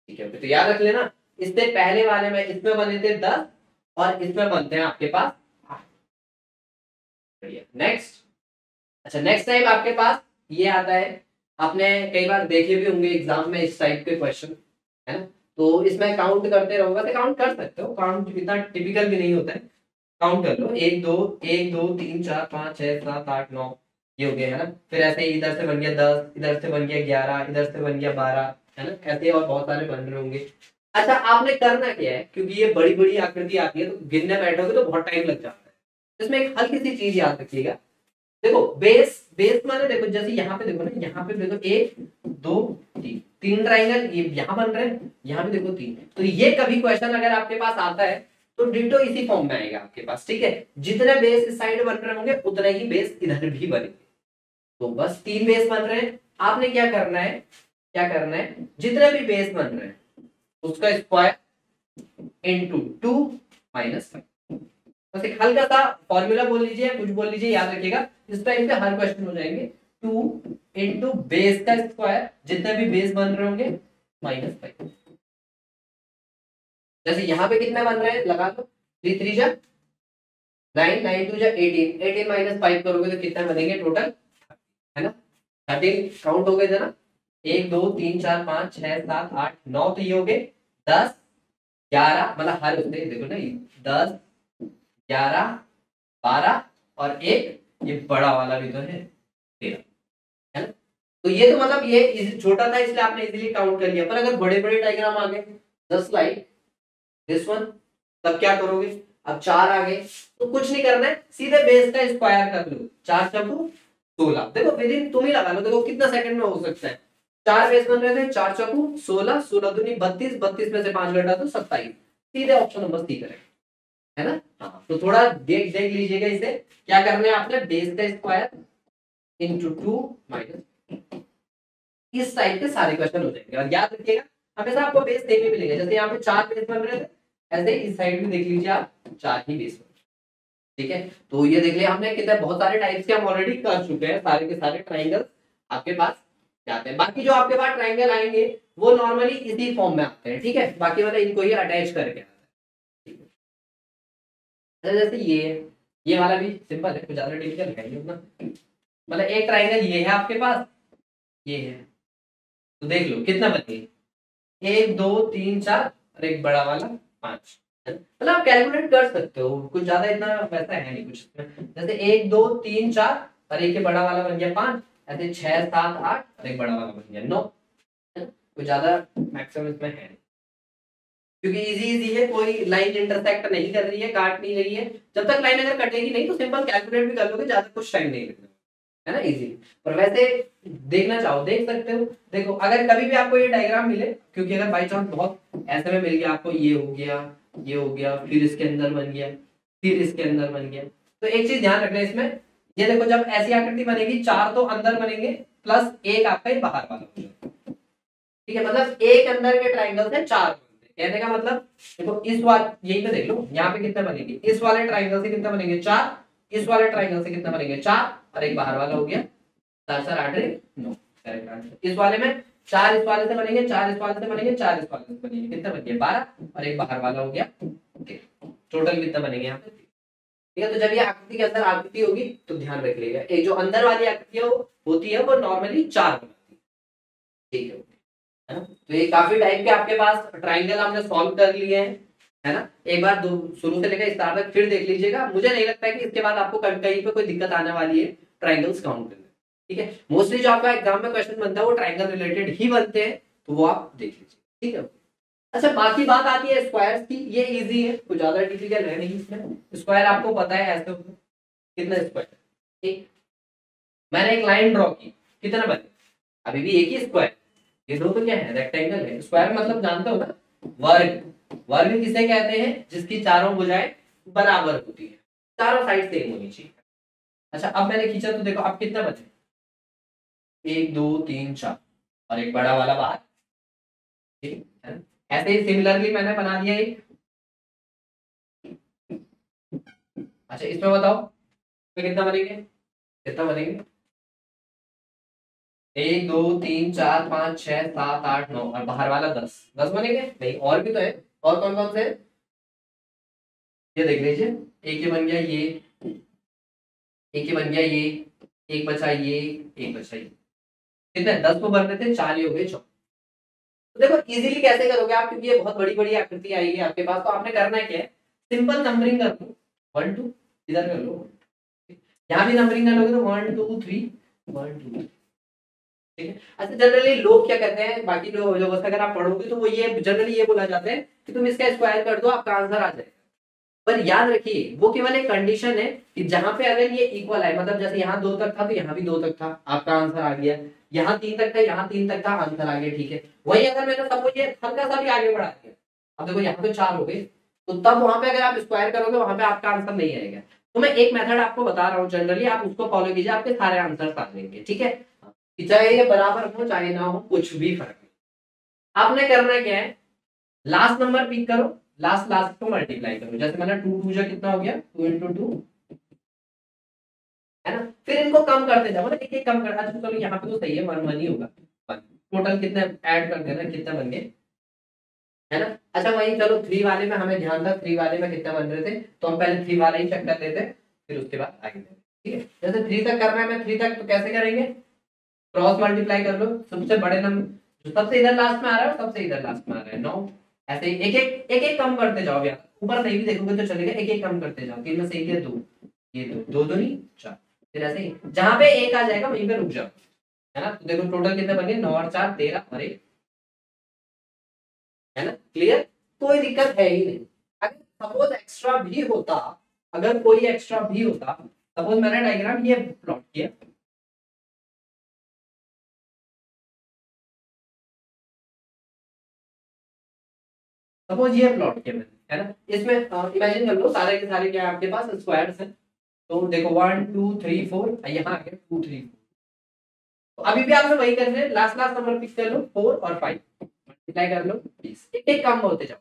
ठीक है, ओके, तो याद रख लेना, इससे पहले वाले में इसमें बने थे 10 और इसमें बनते हैं आपके पास 8। बढ़िया, नेक्स्ट। अच्छा नेक्स्ट टाइम आपके पास ये आता है, आपने कई बार देखे भी होंगे एग्जाम में इस टाइप के क्वेश्चन, है ना, तो इसमें काउंट करते रहोगे, तो काउंट कर सकते हो, काउंट इतना टिपिकल भी नहीं होता है, काउंट कर लो, 1 2 1 2 3 4 5 6 7 8 9, ये हो गया है ना। फिर ऐसे ही इधर से बन गया 10, इधर से बन गया 11, इधर से बन गया 12, है ना। ऐसे और बहुत सारे बन रहे होंगे। अच्छा आपने करना क्या है, क्योंकि ये बड़ी बड़ी आकृति आती है तो गिनने बैठोगे तो बहुत टाइम लग जाता है। इसमें एक हल्की सी चीज याद रखिएगा। देखो बेस बेस माने, देखो जैसे यहाँ पे देखो ना, यहाँ पे देखो 1 2 3, 3 ट्राइंगल ये यहाँ बन रहे हैं, यहाँ पे देखो 3। तो ये कभी क्वेश्चन अगर आपके पास आता है तो डिटो इसी फॉर्म में आएगा आपके पास, ठीक है। जितने बेस इस साइड बन रहे होंगे उतने ही बेस इधर भी बनेंगे। तो बस 3 बेस बन रहे हैं, आपने क्या करना है, क्या करना है, जितने भी बेस बन रहे हैं उसका स्क्वायर इंटू 2 माइनस 5। बस एक हल्का सा फॉर्मूला बोल लीजिए, कुछ बोल लीजिए, याद रखिएगा। इस टाइम पे हर क्वेश्चन हो जाएंगे। 2 इंटू बेस का स्क्वायर, जितने भी बेस बन रहे होंगे, माइनस 5। जैसे यहाँ पे कितने बन रहे हैं लगा दो, 3 3 जा 9, 9 2 जा 18, 18 माइनस 5 करोगे तो कितने बनेंगे टोटल, है ना। 13 काउंट हो गए जरा, 1 2 3 4 5 6 7 8 9, तो ये हो गए 10 11, मतलब हर उसमें देखो ना, 10 11 12 और एक ये बड़ा वाला भी तो है 13, है ना। तो ये तो मतलब ये छोटा था इसलिए आपने इजीली काउंट कर लिया। पर अगर बड़े बड़े डायग्राम आ गए, जस्ट लाइक दिस वन, तब क्या करोगे। अब 4 आ गए तो कुछ नहीं करना है, सीधे बेस का स्क्वायर कर लो, 4 चौको 16। देखो विद इन तुम ही लगा लो, देखो कितना सेकंड में हो सकता है। 4 बेस बन रहे थे, 4 चौको 16, 16 दूनी 32, 32 में से 5 घटा तो 27। सीधे ऑप्शन नंबर सी करेंगे, है ना। हाँ तो थोड़ा देख देख लीजिएगा इसे, क्या करना है आपने, बेस का स्क्वायर इंटू 2 माइनस, इस टाइप के सारे क्वेश्चन हो जाएंगे। और याद रखिएगा हमेशा आपको बेस सेम ही मिलेगा। जैसे यहाँ पे 4 बेस बन रहे थे, ऐसे इस साइड में देख लीजिए आप 4 ही बेस बन, ठीक है। तो ये देख लिया हमने कितने बहुत सारे टाइप्स के हम ऑलरेडी कर चुके हैं, सारे के सारे ट्राइंगल आपके पास जाते हैं। बाकी जो आपके पास ट्राइंगल आएंगे वो नॉर्मली इसी फॉर्म में आते हैं, ठीक है। बाकी मतलब इनको ही अटैच करके आता है, ठीक है। जैसे ये वाला भी सिंपल है, कुछ ज्यादा डिफिकल्ट है नहीं उतना। मतलब एक ट्राइंगल ये है आपके पास, ये है, तो देख लो कितना बने, 1 2 3 4 और एक बड़ा वाला 5। मतलब आप कैलकुलेट कर सकते हो, कुछ ज्यादा इतना वैसा है नहीं कुछ। जैसे 1 2 3 4 और एक बड़ा वाला बन गया 5, ऐसे 6 7 8 और एक बड़ा वाला बन गया 9। कुछ ज्यादा मैक्सिमम इसमें है नहीं, क्योंकि इजी इजी है, कोई लाइन इंटरसेक्ट नहीं कर रही है, काट नहीं रही है। जब तक लाइन अगर कटेगी नहीं तो सिंपल कैलकुलेट भी कर लोगे, ज्यादा कुछ टाइम नहीं लगना, है ना, इजी। पर वैसे देखना चाहो देख सकते हो। देखो अगर कभी भी आपको ये डायग्राम मिले, क्योंकि अगर बाई चांस बहुत ऐसे में मिल गया आपको, ये हो गया, ये हो गया, फिर इसके अंदर बन गया, फिर इसके अंदर बन गया, तो एक चीज ध्यान रखना इसमें, ये देखो जब ऐसी आकृति बनेगी 4 तो अंदर बनेंगे प्लस एक आपका ये बाहर वाला हो जाएगा, ठीक है। मतलब एक अंदर के ट्राइंगल से 4 बनते हैं, कहने का मतलब देखो इस वाले यही पे देख लो, यहाँ पे कितने बनेंगे, इस वाले ट्राइंगल से कितने बनेंगे 4, इस वाले ट्राइंगल से कितने बनेंगे 4 और एक बाहर वाला हो गया 4 4 8 9, करेक्ट आंसर। इस वाले में 4 इस वाले से बनेंगे, 4 इस वाले से बनेंगे, 4 इस वाले से बनेंगे, कितने बन गए 12 और एक बाहर वाला हो गया 13। टोटल कितना बनेंगे यहाँ पे, ठीक है। तो जब ये आकृति के अंदर आकृति होगी तो ध्यान रख लीजिएगा, एक जो अंदर वाली आकृति होती है वो नॉर्मली 4 बनाती है, ठीक है। तो ये काफी टाइप के आपके पास ट्राइंगल हमने सॉल्व कर लिए हैं, है ना। एक बार शुरू से लेकर स्टार्ट तक फिर देख लीजिएगा, मुझे नहीं लगता है कि इसके बाद आपको कहीं पे कोई दिक्कत आने वाली है ट्राइंगल्स काउंट करने, ठीक है। मोस्टली जो आपका एग्जाम में क्वेश्चन बनता है वो ट्राइंगल रिलेटेड ही बनते हैं, तो वो आप देख लीजिए, ठीक है। अच्छा बाकी बात आती है स्क्वायर्स की, ये इजी है, कुछ ज्यादा डिफिकल्ट है नहीं इसमें। स्क्वायर आपको पता है ऐसे कितना स्क्वायर, ठीक। मैंने एक लाइन ड्रॉ की, कितना बने, अभी भी एक ही स्क्वायर, ये दो तो क्या है रेक्टेंगल है। स्क्वायर मतलब जानते हो ना, वर्ग। वर्ग किसे कहते हैं, जिसकी चारों भुजाएं बराबर होती है, चारों साइड सेम होनी चाहिए। अच्छा अब मैंने खींचा तो देखो अब कितना बचे, 1 2 3 4 और एक बड़ा वाला बाहर, ठीक है। ऐसे ही सिमिलरली मैंने बना दिया एक। अच्छा इसमें बताओ तो कितना बनेंगे, कितना बनेंगे, 1 2 3 4 5 6 7 8 9 और बाहर वाला 10, 10 बनेंगे नहीं, और भी तो है। और कौन कौन से, ये देख लीजिए, एक ये बन गया, ये एक ये बन गया, ये एक बचा, ये एक बचा, ये कितने 10 को बन रहे थे, 4 ही हो गए 14। तो देखो इजीली कैसे करोगे आप, क्योंकि ये बहुत बड़ी बड़ी आकृति आएगी आपके पास, तो आपने करना है क्या है, सिंपल नंबरिंग कर लो, 1 2 इधर कर लो, यहाँ भी नंबरिंग कर लोगे तो 1 2 3 1 2, ठीक है। अच्छा जनरली लोग क्या करते हैं, बाकी जो अगर आप पढ़ोगे तो वो ये जनरली ये बोला जाता है कि तुम इसका स्क्वायर कर दो आपका आंसर आ जाएगा। पर याद रखिए वो केवल एक कंडीशन है कि जहां पे अगर ये इक्वल है, मतलब जैसे यहाँ 2 तक था तो यहाँ भी 2 तक था, आपका आंसर आ गया। यहाँ 3 तक था, यहाँ 3 तक था, आंसर आ गया, ठीक है। वही अगर मैंने सबको ये हल्का सा भी आगे बढ़ा दिया, अब देखो यहाँ पे 4 हो गए, तो तब वहां पे अगर आप स्क्वायर करोगे वहां पे आपका आंसर नहीं आएगा। तो मैं एक मेथड आपको बता रहा हूँ जनरली, आप उसको फॉलो कीजिए, आपके सारे आंसर आ जाएंगे, ठीक है। कि चाहे ये बराबर हो चाहे ना हो, कुछ भी फर्क नहीं। आपने करना क्या है, लास्ट नंबर पिक करो, लास्ट लास्ट को मल्टीप्लाई करो। जैसे मैंने 2 2 जा कितना हो गया, 2 into 2, है ना। फिर इनको कम करते जाओ, मतलब एक एक कम कर। अच्छा चलो यहाँ पे तो सही है, 1 1 ही होगा। टोटल कितने ऐड कर देना, कितने बन गए, है ना। अच्छा वही चलो 3 वाले में हमें ध्यान था, 3 वाले में कितने बन रहे थे, तो हम पहले 3 वाला ही चेक कर लेते हैं, फिर उसके बाद आगे, ठीक है। जैसे 3 तक करना है, मैं 3 तक तो कैसे करेंगे, क्रॉस मल्टीप्लाई कर लो, सबसे बड़े नंबर जो सबसे इधर लास्ट में आ रहा है सबसे इधर लास्ट में आ रहा है 9, ऐसे एक एक कम करते जाओ यार, ऊपर नहीं भी देखोगे तो चलेगा, एक एक कम करते जाओ। 3 में से ये 2, ये 2 2 2 नहीं 4, फिर ऐसे ही जहां पे एक आ जाएगा वहीं पे रुक जाओ, है ना। तो देखो टोटल कितने बन गए, 9 और 4 13 और 1, है ना। क्लियर, कोई दिक्कत है ही नहीं। अगर सपोज एक्स्ट्रा भी होता, अगर कोई एक्स्ट्रा भी होता, सपोज मैंने डायग्राम ये प्लॉट किया, सपोज ये प्लॉट किया मैंने, है ना। इसमें इमेजिन कर लो सारे के सारे क्या आपके पास स्क्वायर्स हैं, तो देखो 1 2 3 4, यहाँ आ गए 2 3 4। तो अभी भी आपने वही करना है, लास्ट लास्ट नंबर पिक कर लो 4 और 5, मल्टीप्लाई कर लो 20, एक एक कम होते जाओ,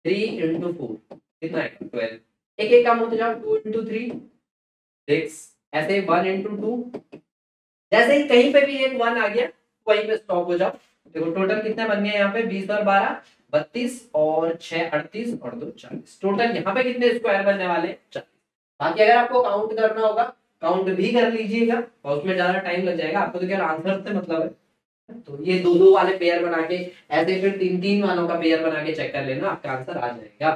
3 into 4 कितना है 12, एक एक कम होते जाओ, 2 into 3 6, ऐसे 1 into 2, जैसे ही कहीं पे भी एक 1 आ गया वहीं पे स्टॉप हो जाओ। देखो टोटल कितने बन गए यहाँ पे, 20 और 12 32 और 6 38 और 2 40, टोटल यहाँ पे कितने स्क्वायर बनने वाले 40। बाकी अगर आपको काउंट करना होगा काउंट भी कर लीजिएगा, और उसमें ज्यादा टाइम लग जाएगा, आपको तो क्या आंसर से मतलब है। तो ये 2 2 वाले पेयर बना के, ऐसे फिर 3 3 वालों का पेयर बना के चेक कर लेना, आपका आंसर आ जाएगा।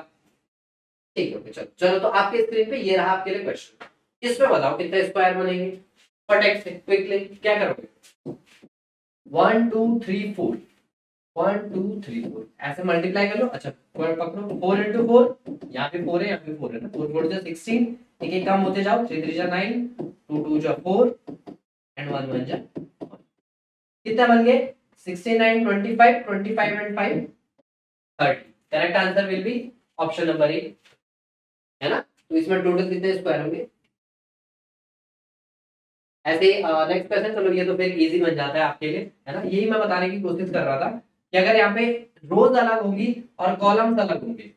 ठीक है, चलो चलो, तो आपके स्क्रीन पे ये रहा आपके लिए क्वेश्चन, इसमें बताओ कितने स्क्वायर बनेंगे, फटाक से क्विकली क्या करोगे, 1 2 3 4, 1 2 3 4 ऐसे मल्टीप्लाई कर लो। अच्छा पकड़ो 4 into 4, यहाँ पे 4 है यहाँ पे 4 है ना, 4 4 जा 16, एक एक कम होते जाओ, 3 3 जा 9, 2 2 जा 4 एंड 1 1 जा 1, कितना बन गए 69 25 25 and 5 30। Correct answer will be option number A, है ना। तो इसमें टोटल कितने स्क्वायर होंगे, ऐसे नेक्स्ट क्वेश्चन, चलो ये तो फिर इजी बन जाता है आपके लिए, है ना। यही मैं बताने की कोशिश कर रहा था कि अगर यहाँ पे रोज अलग होगी और कॉलम्स अलग होंगे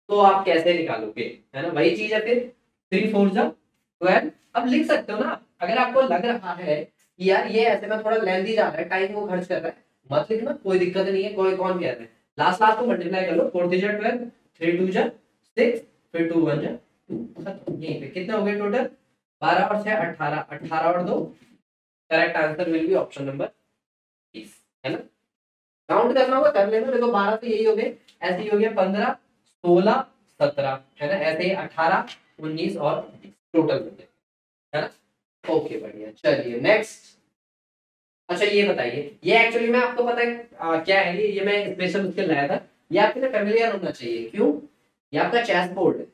तो आप कैसे निकालोगे, है ना। वही चीज है फिर 3 4 जा 12, अब लिख सकते हो ना। अगर आपको लग रहा है कि यार ये ऐसे में थोड़ा लेंथी जा रहा है, टाइम को खर्च कर रहा है, मत लिखना, कोई दिक्कत नहीं है, कोई कौन कह रहा है। लास्ट लास्ट को मल्टीप्लाई कर लो, 4 3 जा 12, 3 2 जा 6, फिर 2 1 जा 2, खत्म। यहीं पे कितना हो गया टोटल, 12 और 6 18, 18 और 2, correct answer will be option number 20, है ना। काउंट करना होगा कर लेना, देखो 12 तो यही हो गए, ऐसे ही हो गया 15 16 17, है ना, ऐसे ही 18 19 और 20 टोटल हो गए, है ना। ओके बढ़िया, चलिए नेक्स्ट। अच्छा ये बताइए, ये एक्चुअली में आपको पता है क्या है, ये मैं स्पेशल उसके लाया था, ये आपके लिए फेमिलियर होना चाहिए, क्यों, ये आपका चेस बोर्ड है,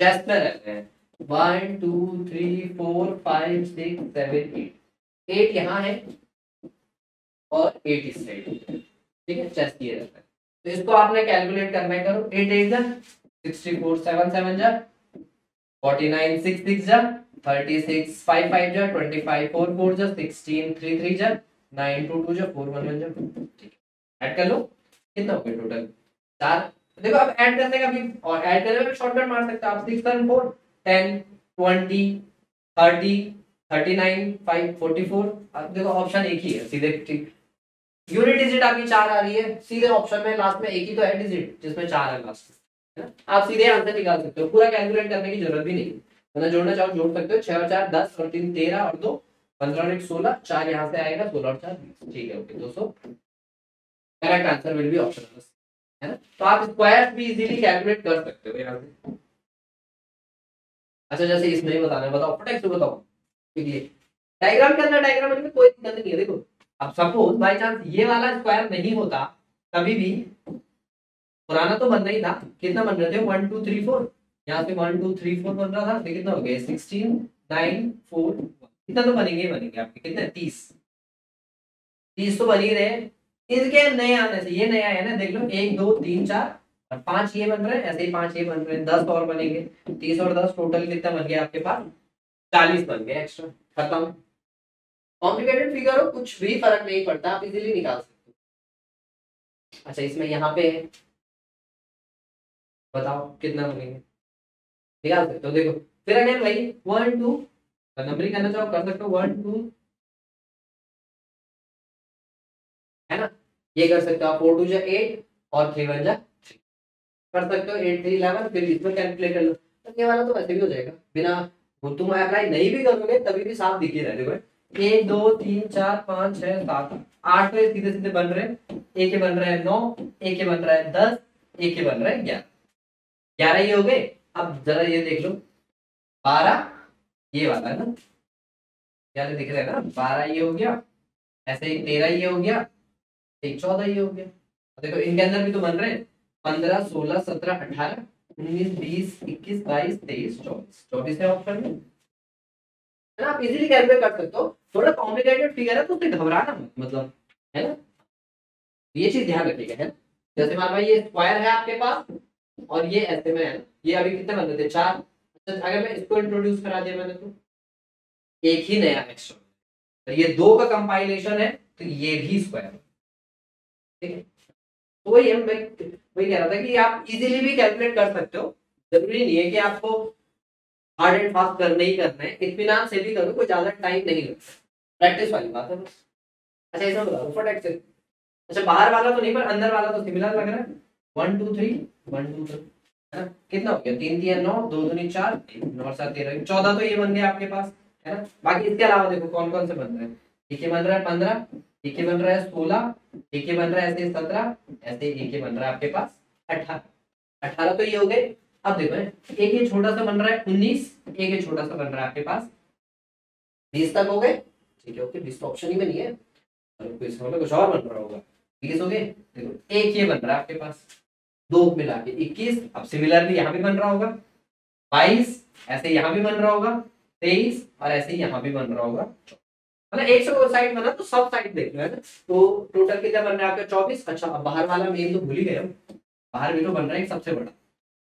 चेस में रहते हैं 1 2 3 4 5 6 7 8, 8 यहाँ है और 8 इस साइड, ठीक है, चेस किया जाता है। तो इसको आपने कैलकुलेट करना है, करो 8 8 जा 64, 7 7 जा 49, 6 6 जा 36, 5 5 जा 25, 4 4 जा 16, 3 3 जा 9 2 2 जा 4 1 1 जा, ठीक है। ऐड कर लो, कितना हो गया टोटल 4। देखो अब ऐड करने का भी, और ऐड करने में शॉर्टकट मार सकते हो आप, 6 7 4 10 20 30 39 5 44। अब देखो ऑप्शन एक ही है सीधे, ठीक, यूनिट डिजिट आपकी 4 आ रही है, सीधे ऑप्शन में लास्ट में एक ही तो है डिजिट जिसमें 4 है लास्ट में, है ना। आप सीधे आंसर निकाल सकते हो, पूरा कैलकुलेट करने की जरूरत भी नहीं, मतलब जोड़ना चाहो जोड़ सकते हो, 6 और 4 10 और 3 13 और 2 15 और 1 16, 4 यहाँ से आएगा 16 और 4 20, ठीक है ओके दोस्तों, correct answer will be option, है ना। तो आप स्क्वायर्स भी इजीली कैलकुलेट कर सकते हो यहाँ से। अच्छा जैसे इसमें ही बताना है, बताओ फटाक से बताओ। देखिए डायग्राम के अंदर डायग्राम में कोई दिक्कत नहीं है। देखो अब सपोज बाय चांस ये वाला स्क्वायर नहीं होता कभी भी, पुराना तो बनना ही था। कितना बन रहे थे 1 2 3 4, यहाँ से 1 2 3 4 बन रहा था, तो कितना हो गया 16 9 4 कितना तो बनेंगे ही बनेंगे आपके, कितने 30 30 तो बन ही रहे। इनके नए आने से ये नया है ना, देख लो 1 2 3 4 और 5 ये बन रहे हैं, ऐसे ही 5 ये बन रहे हैं, 10 और बनेंगे। 30 और 10 टोटल कितना बन गया आपके पास 40 बन गए एक्स्ट्रा। खत्म। कॉम्प्लिकेटेड फिगर हो कुछ भी फर्क नहीं पड़ता, आप इजीली निकाल सकते हो। अच्छा इसमें यहाँ पे बताओ कितना बनेंगे, निकाल सकते हो। देखो फिर अगेन वही 1 2 नंबरिंग करना चाहो कर सकते हो 1 2 है ना, ये कर सकते हो आप 4 2 जा 8 और 3 1 जा 3 कर सकते हो 8 3 11, फिर इसमें कैलकुलेट कर लो। तो ये वाला तो वैसे भी हो जाएगा बिना, वो तुम अप्लाई नहीं भी करोगे तभी भी साफ दिख ही रहा है। देखो 1 2 3 4 5 6 7 8 तो सीधे सीधे बन रहे हैं, एक के बन रहा है 9, एक के बन रहा है 10, एक के बन रहा है 11, 11 ही हो गए। अब जरा ये देख लो 12 ये वाला है ना, क्या दिख रहा है ना 12 ये हो गया, ऐसे ही 13 ये हो गया, एक 14 ये हो गया। देखो इनके अंदर भी तो बन रहे हैं 15 16 17 18 19 20 21 22 23 24, 24 है ऑप्शन में, है ना। आप इजीली कैलकुलेट कर सकते हो। थोड़ा कॉम्प्लिकेटेड फिगर है तो उससे घबराना मत, मतलब है ना, ये चीज ध्यान रखिएगा है ना। जैसे मान लो ये स्क्वायर है आपके पास और ये ऐसे में है ना, ये अभी कितने बन रहे थे 4। अच्छा अगर मैं इसको इंट्रोड्यूस करा दिया मैंने तो एक ही नया एक्स्ट्रा, तो ये दो का कंपाइलेशन है तो ये भी स्क्वायर, ठीक है। तो वही हम वही कह रहा था कि आप इजीली भी कैलकुलेट कर सकते हो, जरूरी नहीं है कि आपको हार्ड एंड फास्ट करना ही करना है, इत्मीनान से भी करो, कोई ज्यादा टाइम नहीं लगता, प्रैक्टिस वाली बात है बस। अच्छा इसमें बताओ फटाक से, अच्छा बाहर वाला तो नहीं पर अंदर वाला तो सिमिलर लग रहा है 1 2 3 1 2 3 है ना, कितना हो गया 3 3 9 2 2 4 9 7 13 14 तो ये बन गया आपके पास, है ना। बाकी इसके अलावा देखो कौन कौन से बन रहे हैं, एक ये बन रहा है 15, एक ये बन रहा है 16, एक ये बन रहा है ऐसे 17, ऐसे एक ये बन रहा है आपके पास 18, 18 तो ये हो गए। अब देखो एक ये छोटा सा बन रहा है 19, एक ये छोटा सा बन रहा है आपके पास 20 तक हो गए, ठीक है ओके 20 तो ऑप्शन ही में नहीं है, और कुछ और बन रहा होगा 20 हो गए। देखो एक ये बन रहा है आपके पास, दो मिला के 21, अब सिमिलरली यहाँ भी बन रहा होगा 22, ऐसे यहाँ भी बन रहा होगा 23 और ऐसे ही यहाँ भी बन रहा होगा, मतलब एक से साइड बना तो सब साइड देख लो है ना। तो टोटल कितना बन रहा है आपका 24। अच्छा अब बाहर वाला मेन तो भूल ही गए, बाहर भी तो बन रहा है सबसे बड़ा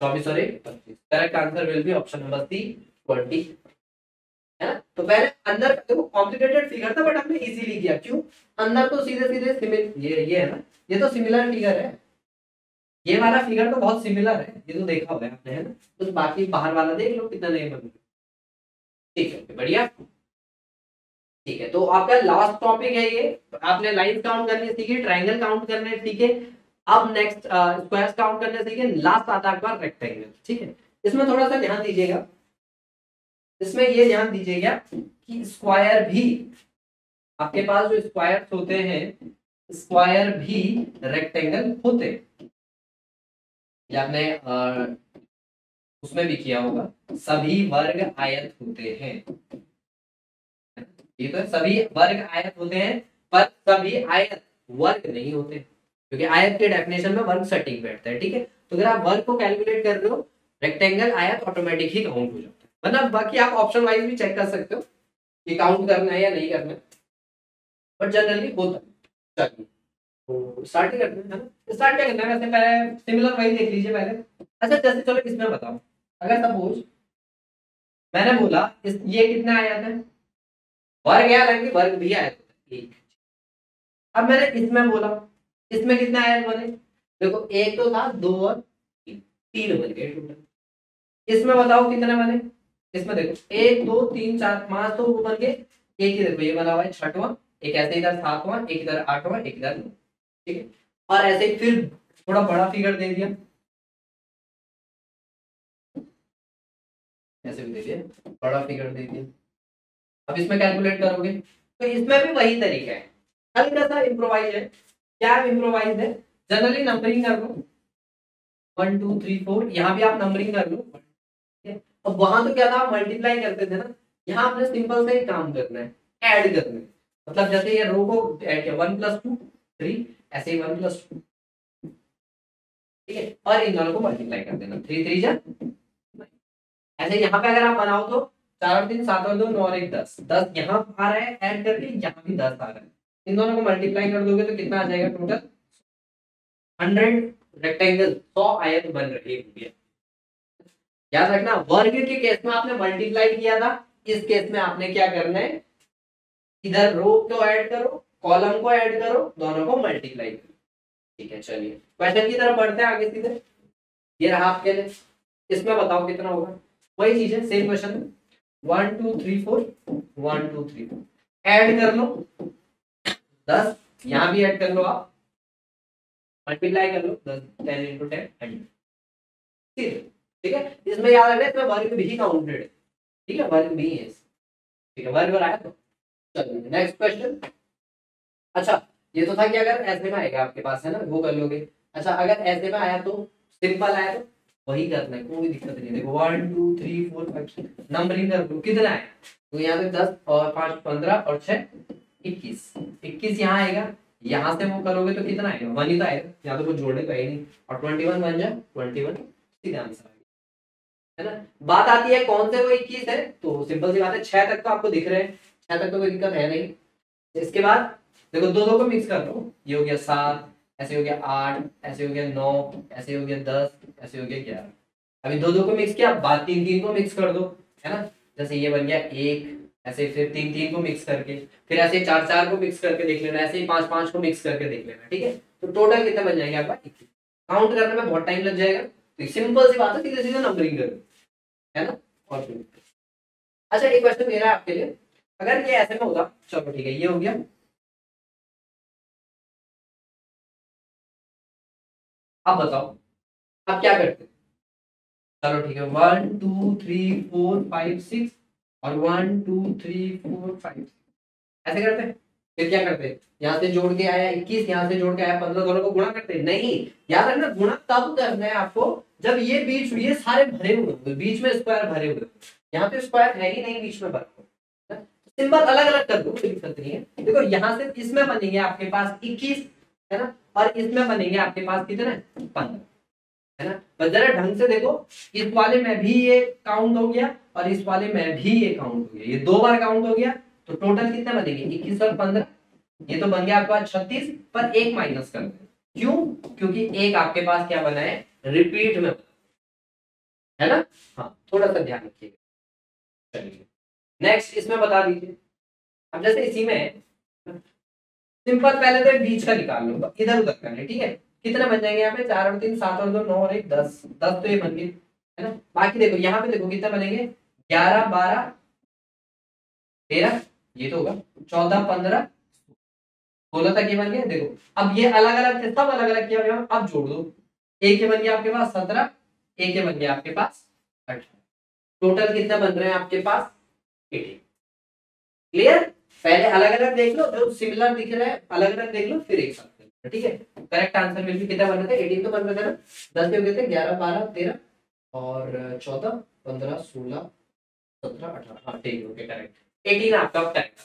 24 और 1 25। Correct answer will be option number C 20, है ना। तो पहले अंदर देखो कॉम्प्लिकेटेड फिगर था बट हमने इजीली किया, क्यों अंदर तो सीधे सीधे सिमिलर ये है ना, ये तो सिमिलर फिगर है, ये वाला फिगर तो बहुत सिमिलर है, ये तो देखा होगा आपने है ना। तो बाकी बाहर वाला देख लो कितना नहीं बन, ठीक है बढ़िया। ठीक है तो आपका लास्ट टॉपिक है ये, आपने लाइन काउंट करने सीखे, ट्रायंगल काउंट करने सीखे, अब नेक्स्ट स्क्वायर्स काउंट करने सीखे, लास्ट आता है आपका रेक्टेंगल, ठीक है। इसमें थोड़ा सा ध्यान दीजिएगा, इसमें ये ध्यान दीजिएगा कि स्क्वायर भी आपके पास जो स्क्वायर्स होते हैं स्क्वायर भी रेक्टेंगल होते हैं, ये आपने उसमें भी किया होगा, सभी वर्ग आयत होते हैं, ये तो सभी वर्ग आयत होते हैं पर सभी आयत वर्ग नहीं होते, क्योंकि आयत के डेफिनेशन में वर्ग सटिक बैठता है, ठीक है। तो अगर आप वर्ग को कैलकुलेट कर रहे हो रेक्टेंगल आयत ऑटोमेटिक ही काउंट हो जाता है, मतलब बाकी आप ऑप्शन वाइज भी चेक कर सकते हो कि काउंट करना है या नहीं करना है, बट जनरली होता है। चलिए तो स्टार्ट ही करते हैं, है ना। स्टार्ट क्या करना है वैसे, पहले सिमिलर वही देख लीजिए पहले। अच्छा जैसे चलो इसमें बताओ, अगर सपोज मैंने बोला ये कितना आयत है, वर्ग है हालांकि वर्ग भी आयत होता है एक। अब मैंने इसमें बोला इसमें कितने आयत बने, देखो एक तो था 2 और 3, 3 बन गए टोटल। इसमें बताओ कितने बने, इसमें देखो 1 2 3 4 5 तो वो बन गए, एक ही देखो ये बना हुआ है 6वां, एक ऐसे इधर 7वां, एक इधर 8वां, एक इधर 9, ठीक है। और ऐसे ही फिर थोड़ा बड़ा फिगर दे दिया, ऐसे भी दे दिया बड़ा फिगर दे दिया। अब इसमें कैलकुलेट करोगे तो इसमें भी वही तरीका है, हल्का सा इम्प्रोवाइज है। क्या इम्प्रोवाइज है, जनरली नंबरिंग कर लो 1 2 3 4, यहाँ भी आप नंबरिंग कर लो, ठीक है। अब वहां तो क्या था, मल्टीप्लाई करते थे ना, यहाँ आपने सिंपल से ही काम करना है, ऐड करना है। मतलब जैसे ये रो को ऐड किया 1 + 2 3, ऐसे ही 1 + 2, ठीक है, और इन दोनों को मल्टीप्लाई कर देना, 3 3 जा 9। ऐसे यहाँ पे अगर आप बनाओ तो 4 और 3 7 और 2 9 और 1 10, 10 यहाँ आ रहा है ऐड करके, यहाँ भी 10 आ रहा है, इन दोनों को मल्टीप्लाई कर दोगे तो कितना आ जाएगा टोटल 100 रेक्टेंगल, 100 आयत बन रहे हैं। याद रखना वर्ग के केस में आपने मल्टीप्लाई किया था, इस केस में आपने क्या करना है, इधर रो को ऐड करो, कॉलम को ऐड करो, दोनों को मल्टीप्लाई करो। ठीक है, चलिए क्वेश्चन की तरफ बढ़ते हैं आगे सीधे। ये रहा आपके लिए, इसमें बताओ कितना होगा, वही चीज है, सेम क्वेश्चन, 1 2 3 4 1 2 3 4 ऐड कर लो 10, यहाँ भी ऐड कर लो, आप मल्टीप्लाई कर लो 10 10 × 10 100। ठीक है, इसमें याद रखना इसमें वर्ग भी काउंटेड है, ठीक है, वर्ग भी है, ठीक है, वर्ग आया तो चलिए नेक्स्ट क्वेश्चन। अच्छा ये तो था कि अगर ऐसे में आएगा आपके पास है ना, वो कर लोगे। अच्छा अगर ऐसे में आया तो सिंपल आया तो वही करना है, कोई दिक्कत नहीं। देखो 1 2 3 4 5 नंबरिंग कर लो, कितना है तो यहाँ पे 10 और 5 15 और 6 21, 21 यहाँ आएगा, यहाँ से वो करोगे तो कितना आएगा, 1 ही तो आएगा, यहाँ तो कुछ जोड़ने तो है नहीं, और 21 बन जाए 21, सीधा आंसर है ना। बात आती है कौन से वो 21 है, तो सिंपल सी बात है 6 तक तो आपको दिख रहे हैं, 6 तक तो कोई दिक्कत है नहीं। इसके बाद देखो दो दो को मिक्स कर दो, ये हो गया 7, ऐसे हो गया 8, ऐसे हो गया 9, ऐसे हो गया 10, ऐसे हो गया 11। अभी दो दो को मिक्स किया, बाद 3 3 को मिक्स कर दो, है ना, जैसे ये बन गया 1, ऐसे फिर 3 3 को मिक्स करके, फिर ऐसे 4 4 को मिक्स करके देख लेना, ऐसे ही 5 5 को मिक्स करके देख लेना, ठीक है। तो टोटल कितने बन जाएंगे आपका 21। काउंट करने में बहुत टाइम लग जाएगा, तो सिंपल सी बात है, सीधे सीधे नंबरिंग करो, है ना। और फिर अच्छा एक क्वेश्चन मेरा है आपके लिए, अगर ये ऐसे में होता, चलो ठीक है ये हो गया, अब बताओ आप क्या करते हैं। चलो ठीक है 1 2 3 4 5 6 और 1 2 3 4 5 ऐसे करते हैं। फिर क्या करते हैं, यहाँ से जोड़ के आया 21, यहाँ से जोड़ के आया 15, दोनों को गुणा करते हैं, नहीं याद रखना गुणा तब करना है आपको जब ये बीच ये सारे भरे हुए होंगे, बीच में स्क्वायर भरे हुए, यहाँ पे स्क्वायर है ही नहीं बीच में भरा हुआ, सिंपल अलग अलग कर दो, कोई दिक्कत नहीं है। देखो यहाँ से इसमें बनेंगे आपके पास 21, है ना, और इसमें बनेंगे आपके पास कितने 15, है ना। पर जरा ढंग से देखो, इस वाले में भी ये काउंट हो गया और इस वाले में भी ये काउंट हो गया, ये 2 बार काउंट हो गया, तो टोटल कितने बनेंगे 21 और 15, ये तो बन गया आपके पास 36, पर एक माइनस कर दो, क्यों, क्योंकि एक आपके पास क्या बना है रिपीट में, है ना। हाँ थोड़ा सा ध्यान रखिएगा। चलिए नेक्स्ट इसमें बता दीजिए, अब जैसे इसी में सिंपल पहले तो बीच का निकाल लो, इधर उधर कर ले, ठीक है। कितने बन जाएंगे यहाँ पे 4 और 3 7 और 2 9 और 1 10, 10 तो ये बन गए, है ना। बाकी देखो यहाँ पे देखो कितने बनेंगे 11 12 13, ये तो होगा 14 15 16 तक ये बन गए। देखो अब ये अलग अलग थे, सब अलग अलग किया गया, अब जोड़ दो, एक के बन गया आपके पास 17, एक के बन गया आपके पास 18, टोटल कितना बन रहे हैं आपके पास 18। क्लियर, पहले अलग अलग देख लो, जो सिमिलर दिख रहा है अलग अलग देख लो, फिर एक साथ देख लो, ठीक है। करेक्ट आंसर मिल भी कितना बन रहे थे 18 तो बन रहे थे ना, 10 हो गए थे 11 12 13 और 14 15 16 17 18, हाँ ठीक है करेक्ट 18 आपका करेक्ट,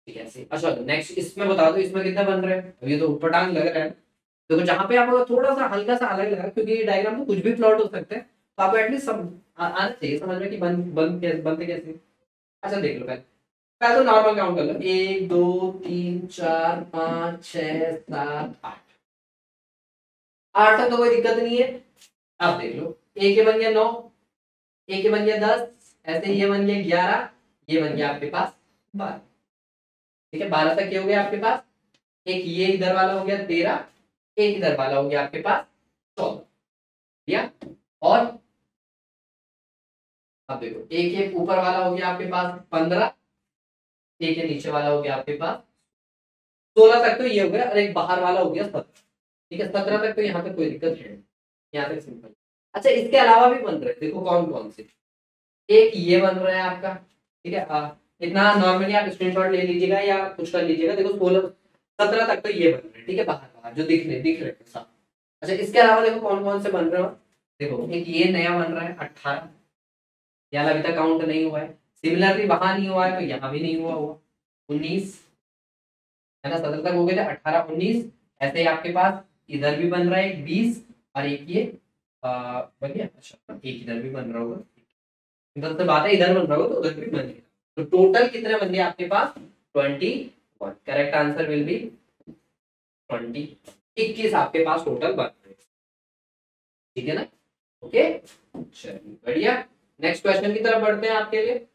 ठीक है। अच्छा नेक्स्ट इसमें बता दो इसमें कितना बन रहे हैं, ये तो ऊपर-टांग लग रहा है। देखो जहां पे आपको थोड़ा सा हल्का सा अलग लगा, क्योंकि ये डायग्राम में कुछ भी प्लॉट हो सकते हैं, तो आपको एटलीस्ट आना चाहिए समझ में कि बनते कैसे। अच्छा देख लो पहले तो नॉर्मल काउंट कर लो, 1 2 3 4 5 6 7 8, 8 तक तो कोई दिक्कत नहीं है। अब देख लो एक के बन गया 9, एक के बन गया 10, ऐसे ये बन गया 11, ये बन गया आपके पास 12, ठीक है। 12 तक ये हो गया आपके पास, एक ये इधर वाला हो गया 13, एक इधर वाला हो गया आपके पास 14, या और अब देखो एक ये ऊपर वाला हो गया आपके पास 15, एक ये नीचे वाला हो गया आपके पास 16 तक तो ये हो गया, और एक बाहर वाला हो गया 17, ठीक है। 17 तक तो यहाँ तक कोई दिक्कत है, यहाँ तक सिंपल। अच्छा इसके अलावा भी बन रहे हैं, देखो कौन कौन से, एक ये बन रहा है आपका, ठीक है। इतना नॉर्मली आप स्क्रीनशॉट ले लीजिएगा या कुछ कर लीजिएगा, देखो 16 17 तक तो ये बन रहे हैं, ठीक है, बाहर बाहर जो दिख रहे हैं साफ। अच्छा इसके अलावा देखो कौन कौन से बन रहे हो, देखो एक ये नया बन रहा है 18, यहाँ अभी तक काउंट नहीं हुआ है। सिमिलरली वहां नहीं हुआ है तो यहाँ भी नहीं हुआ हुआ। 19 है ना, 17 तक हो गए थे, 18 19 ऐसे ही आपके पास इधर भी बन रहा है एक 20 और एक ये बन गया। अच्छा एक इधर भी बन रहा होगा, इधर से बात है इधर बन रहा होगा तो उधर भी बन गया। तो टोटल कितने बन गए आपके पास 21। Correct answer will B 20। 21 आपके पास टोटल बन रहे, ठीक है ना। ओके चलिए बढ़िया, नेक्स्ट क्वेश्चन की तरफ बढ़ते हैं आपके लिए।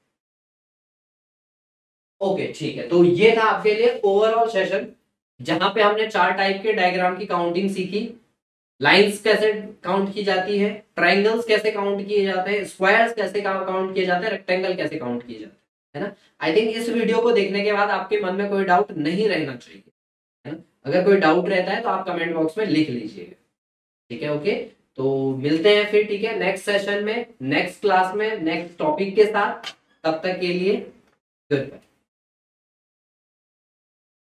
ओके ठीक है, तो ये था आपके लिए ओवरऑल सेशन जहां पे हमने 4 टाइप के डायग्राम की काउंटिंग सीखी। लाइंस कैसे काउंट की जाती है, ट्रायंगल्स कैसे काउंट किए जाते हैं, स्क्वायर्स कैसे काउंट किए जाते हैं, रेक्टेंगल कैसे काउंट किए जाते हैं, है ना। आई थिंक इस वीडियो को देखने के बाद आपके मन में कोई डाउट नहीं रहना चाहिए, है ना। अगर कोई डाउट रहता है तो आप कमेंट बॉक्स में लिख लीजिएगा, ठीक है। ओके तो मिलते हैं फिर, ठीक है, नेक्स्ट सेशन में, नेक्स्ट क्लास में, नेक्स्ट टॉपिक के साथ। तब तक के लिए गुड बाय।